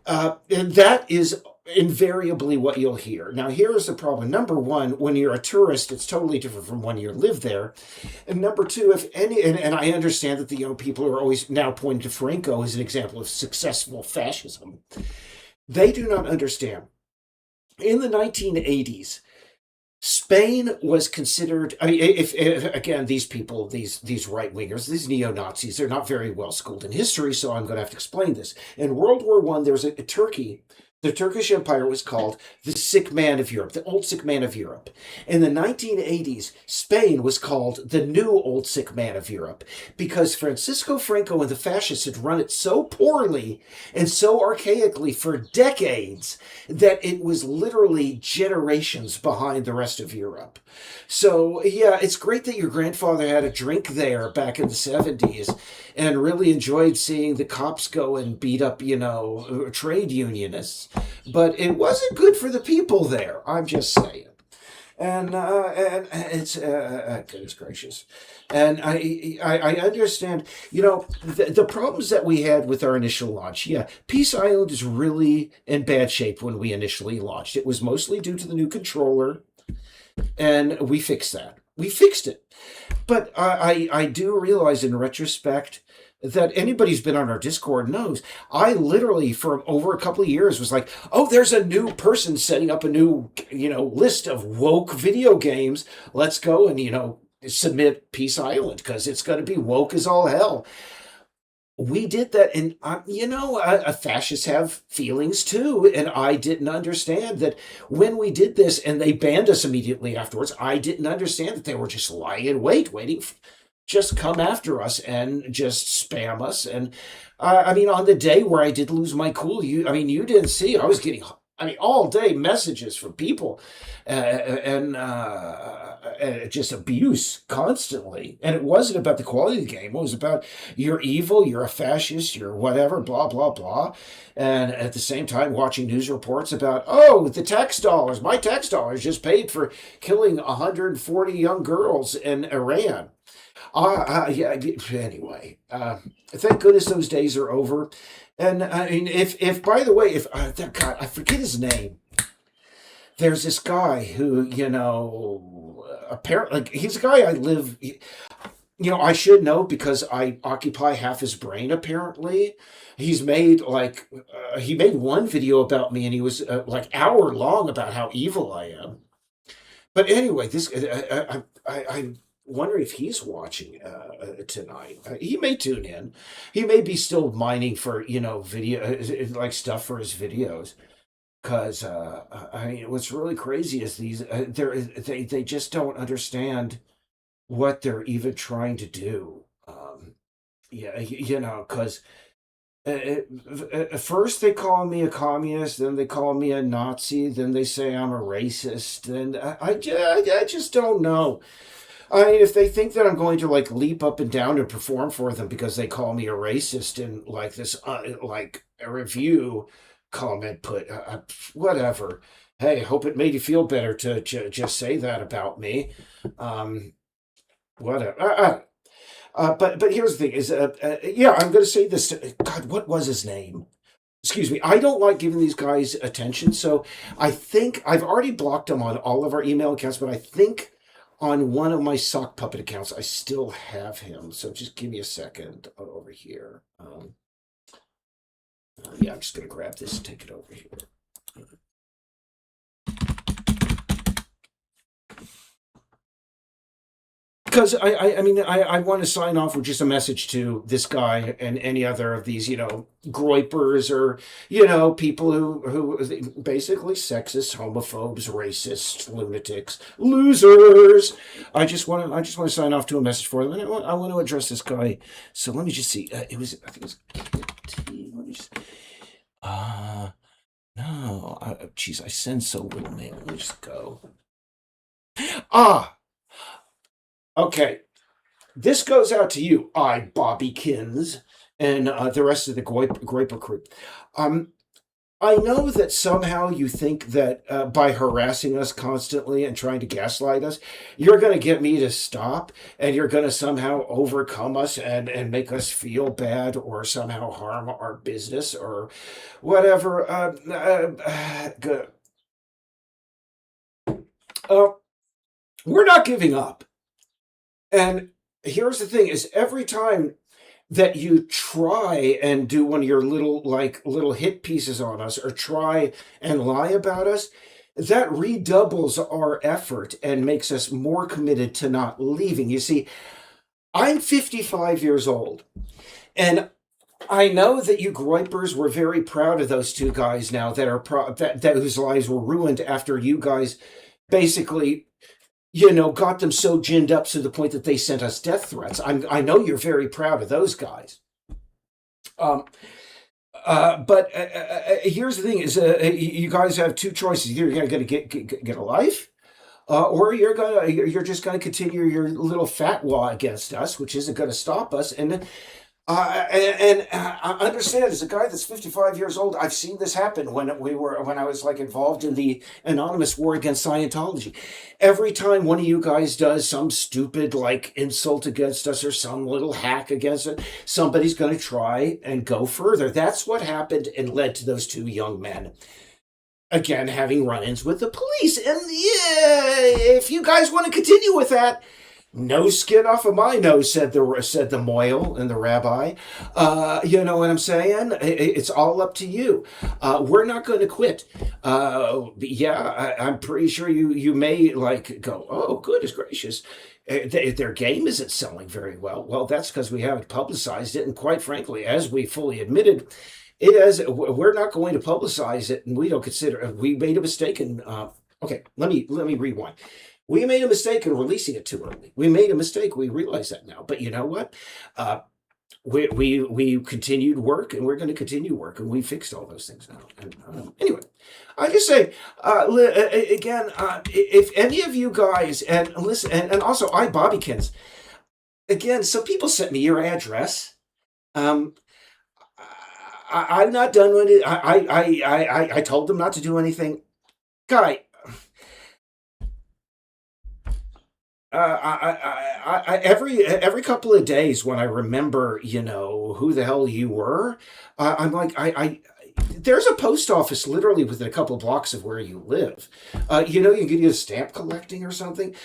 And that is invariably what you'll hear. Now, here is the problem. Number one, when you're a tourist, it's totally different from when you live there. And number two, if any, and I understand that the young people are always now pointing to Franco as an example of successful fascism. They do not understand. In the 1980s, Spain was considered, if again, these people, these right-wingers, these neo-Nazis, they're not very well schooled in history, so I'm going to have to explain this. In World War I, there was a Turkey. The Turkish Empire was called the sick man of Europe, the old sick man of Europe. In the 1980s, Spain was called the new old sick man of Europe because Francisco Franco and the fascists had run it so poorly and so archaically for decades that it was literally generations behind the rest of Europe. So, yeah, it's great that your grandfather had a drink there back in the 70s and really enjoyed seeing the cops go and beat up, trade unionists. But it wasn't good for the people there. I'm just saying. And it's goodness gracious. And I understand, the problems that we had with our initial launch. Yeah, Peace Island is really in bad shape when we initially launched. It was mostly due to the new controller, and we fixed that. We fixed it. But I do realize in retrospect that anybody who's been on our Discord knows, I literally, for over a couple of years, was like, oh, there's a new person setting up a new, list of woke video games. Let's go and, submit Peace Island because it's going to be woke as all hell. We did that, and fascists have feelings too, and I didn't understand that when we did this, and they banned us immediately afterwards. I didn't understand that they were just lying in wait, waiting, just come after us and just spam us. And on the day where I did lose my cool, you didn't see. I was getting all day messages from people and just abuse constantly. And it wasn't about the quality of the game. It was about you're evil, you're a fascist, you're whatever, blah, blah, blah. And at the same time, watching news reports about, the tax dollars, my tax dollars just paid for killing 140 young girls in Iran. Yeah. Anyway, thank goodness those days are over. And I mean, if by the way, if God, I forget his name. There's this guy who, apparently, like, he's a guy I live. I should know because I occupy half his brain. Apparently, he's made like he made one video about me, and he was like hour long about how evil I am. But anyway, this I wonder if he's watching tonight. He may tune in. He may be still mining for video like stuff for his videos. Because I mean, what's really crazy is they just don't understand what they're even trying to do. Yeah, because at first they call me a communist, then they call me a Nazi, then they say I'm a racist, and I just don't know. I mean, if they think that I'm going to like leap up and down and perform for them because they call me a racist in like this, like a review comment put, whatever. Hey, hope it made you feel better to just say that about me. Um, whatever. But here's the thing: is yeah, I'm going to say this. God, what was his name? Excuse me. I don't like giving these guys attention, so I think I've already blocked them on all of our email accounts, but I think on one of my sock puppet accounts I still have him. So just give me a second over here. Yeah, I'm just going to grab this and take it over here. Because I mean, I want to sign off with just a message to this guy and any other of these, groypers or, people who basically sexist, homophobes, racists, lunatics, losers. I just want to sign off to a message for them. And I want to address this guy. So let me just see. I think it was, let me just, uh, no, geez, I send so little mail. Let me just go. Ah, okay. This goes out to you, I Bobbykins, and the rest of the Groiper crew. Um, I know that somehow you think that by harassing us constantly and trying to gaslight us, you're going to get me to stop, and you're going to somehow overcome us and make us feel bad or somehow harm our business or whatever. Uh, we're not giving up. And here's the thing is every time that you try and do one of your little hit pieces on us or try and lie about us, that redoubles our effort and makes us more committed to not leaving. You see, I'm 55 years old, and I know that you groypers were very proud of those two guys now that are that whose lives were ruined after you guys basically got them so ginned up to the point that they sent us death threats. I know you're very proud of those guys. Um, but here's the thing: is you guys have two choices. Either you're going to get a life, or you're just gonna continue your little fatwa against us, which isn't going to stop us. And I understand as a guy that's 55 years old, I've seen this happen when I was like involved in the anonymous war against Scientology. Every time one of you guys does some stupid like insult against us or some little hack against it, somebody's going to try and go further. That's what happened and led to those two young men again having run-ins with the police. And yeah, if you guys want to continue with that, no skin off of my nose, said the moil and the rabbi. You know what I'm saying? It's all up to you. We're not going to quit. Yeah, I'm pretty sure you may like go, oh, goodness gracious. Their game isn't selling very well. Well, that's because we haven't publicized it. And quite frankly, as we fully admitted, we're not going to publicize it, and we don't consider we made a mistake. And okay, let me rewind. We made a mistake in releasing it too early. We made a mistake. We realize that now. But you know what? We continued work, and we're going to continue work, and we fixed all those things now. And anyway, I just say again, if any of you guys and listen, and also I Bobbykins, again, some people sent me your address. Um, I'm not done with it. I told them not to do anything. Guy, Every couple of days when I remember, who the hell you were, I'm like, there's a post office literally within a couple of blocks of where you live. You can get a stamp collecting or something,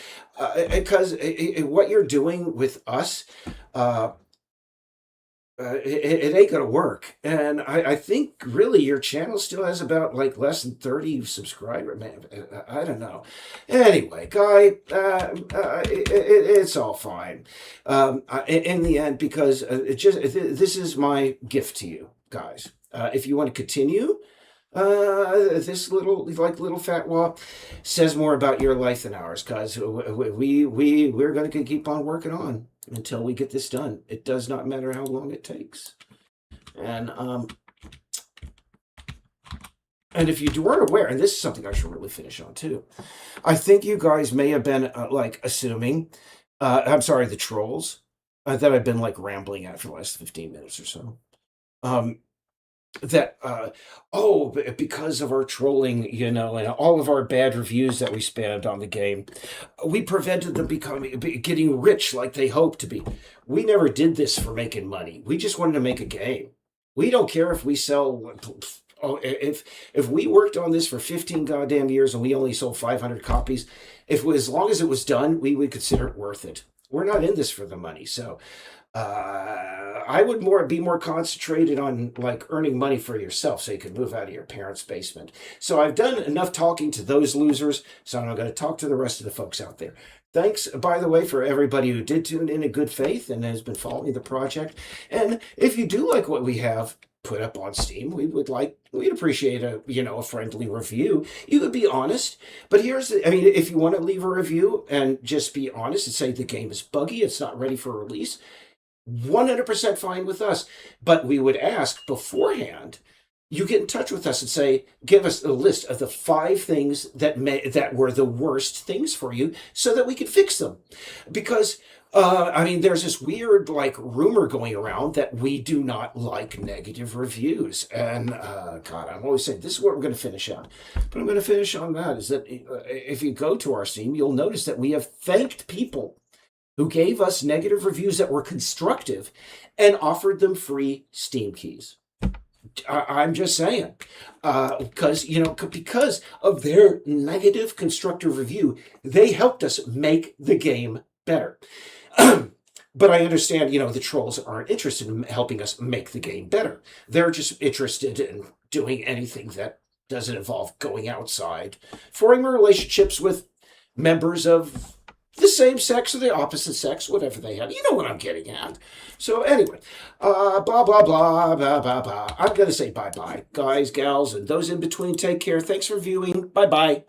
because what you're doing with us, uh, it ain't gonna work. And I think really your channel still has about like less than 30 subscribers. Man, I don't know. Anyway, guy, it's all fine. In the end, because this is my gift to you guys. If you want to continue, this little fat wall says more about your life than ours, cause we're gonna keep on working on until we get this done. It does not matter how long it takes. And if you weren't aware, and this is something I should really finish on too, I think you guys may have been like assuming, I'm sorry, the trolls, that I've been like rambling at for the last 15 minutes or so. Um, that because of our trolling, and all of our bad reviews that we spammed on the game, we prevented them getting rich like they hoped to be. We never did this for making money. We just wanted to make a game. We don't care if we sell. Oh, if we worked on this for 15 goddamn years and we only sold 500 copies, as long as it was done, we would consider it worth it. We're not in this for the money, so I would be more concentrated on like earning money for yourself so you can move out of your parents' basement. So I've done enough talking to those losers, so I'm going to talk to the rest of the folks out there. Thanks, by the way, for everybody who did tune in good faith and has been following the project. And if you do like what we have put up on Steam, we'd appreciate a friendly review. You could be honest, but if you want to leave a review and just be honest and say the game is buggy, it's not ready for release, 100% fine with us. But we would ask beforehand, you get in touch with us and say, give us a list of the 5 things that were the worst things for you so that we can fix them. Because there's this weird like rumor going around that we do not like negative reviews. And God, I'm always saying this is what we're going to finish on. But I'm going to finish on that is that if you go to our Steam, you'll notice that we have thanked people who gave us negative reviews that were constructive and offered them free Steam keys. I'm just saying, because of their negative constructive review, they helped us make the game better. But I understand, the trolls aren't interested in helping us make the game better. They're just interested in doing anything that doesn't involve going outside, forming relationships with members of the same sex or the opposite sex, whatever they have. You know what I'm getting at. So anyway, blah, blah, blah, blah, blah, blah. I'm going to say bye-bye. Guys, gals, and those in between, take care. Thanks for viewing. Bye-bye.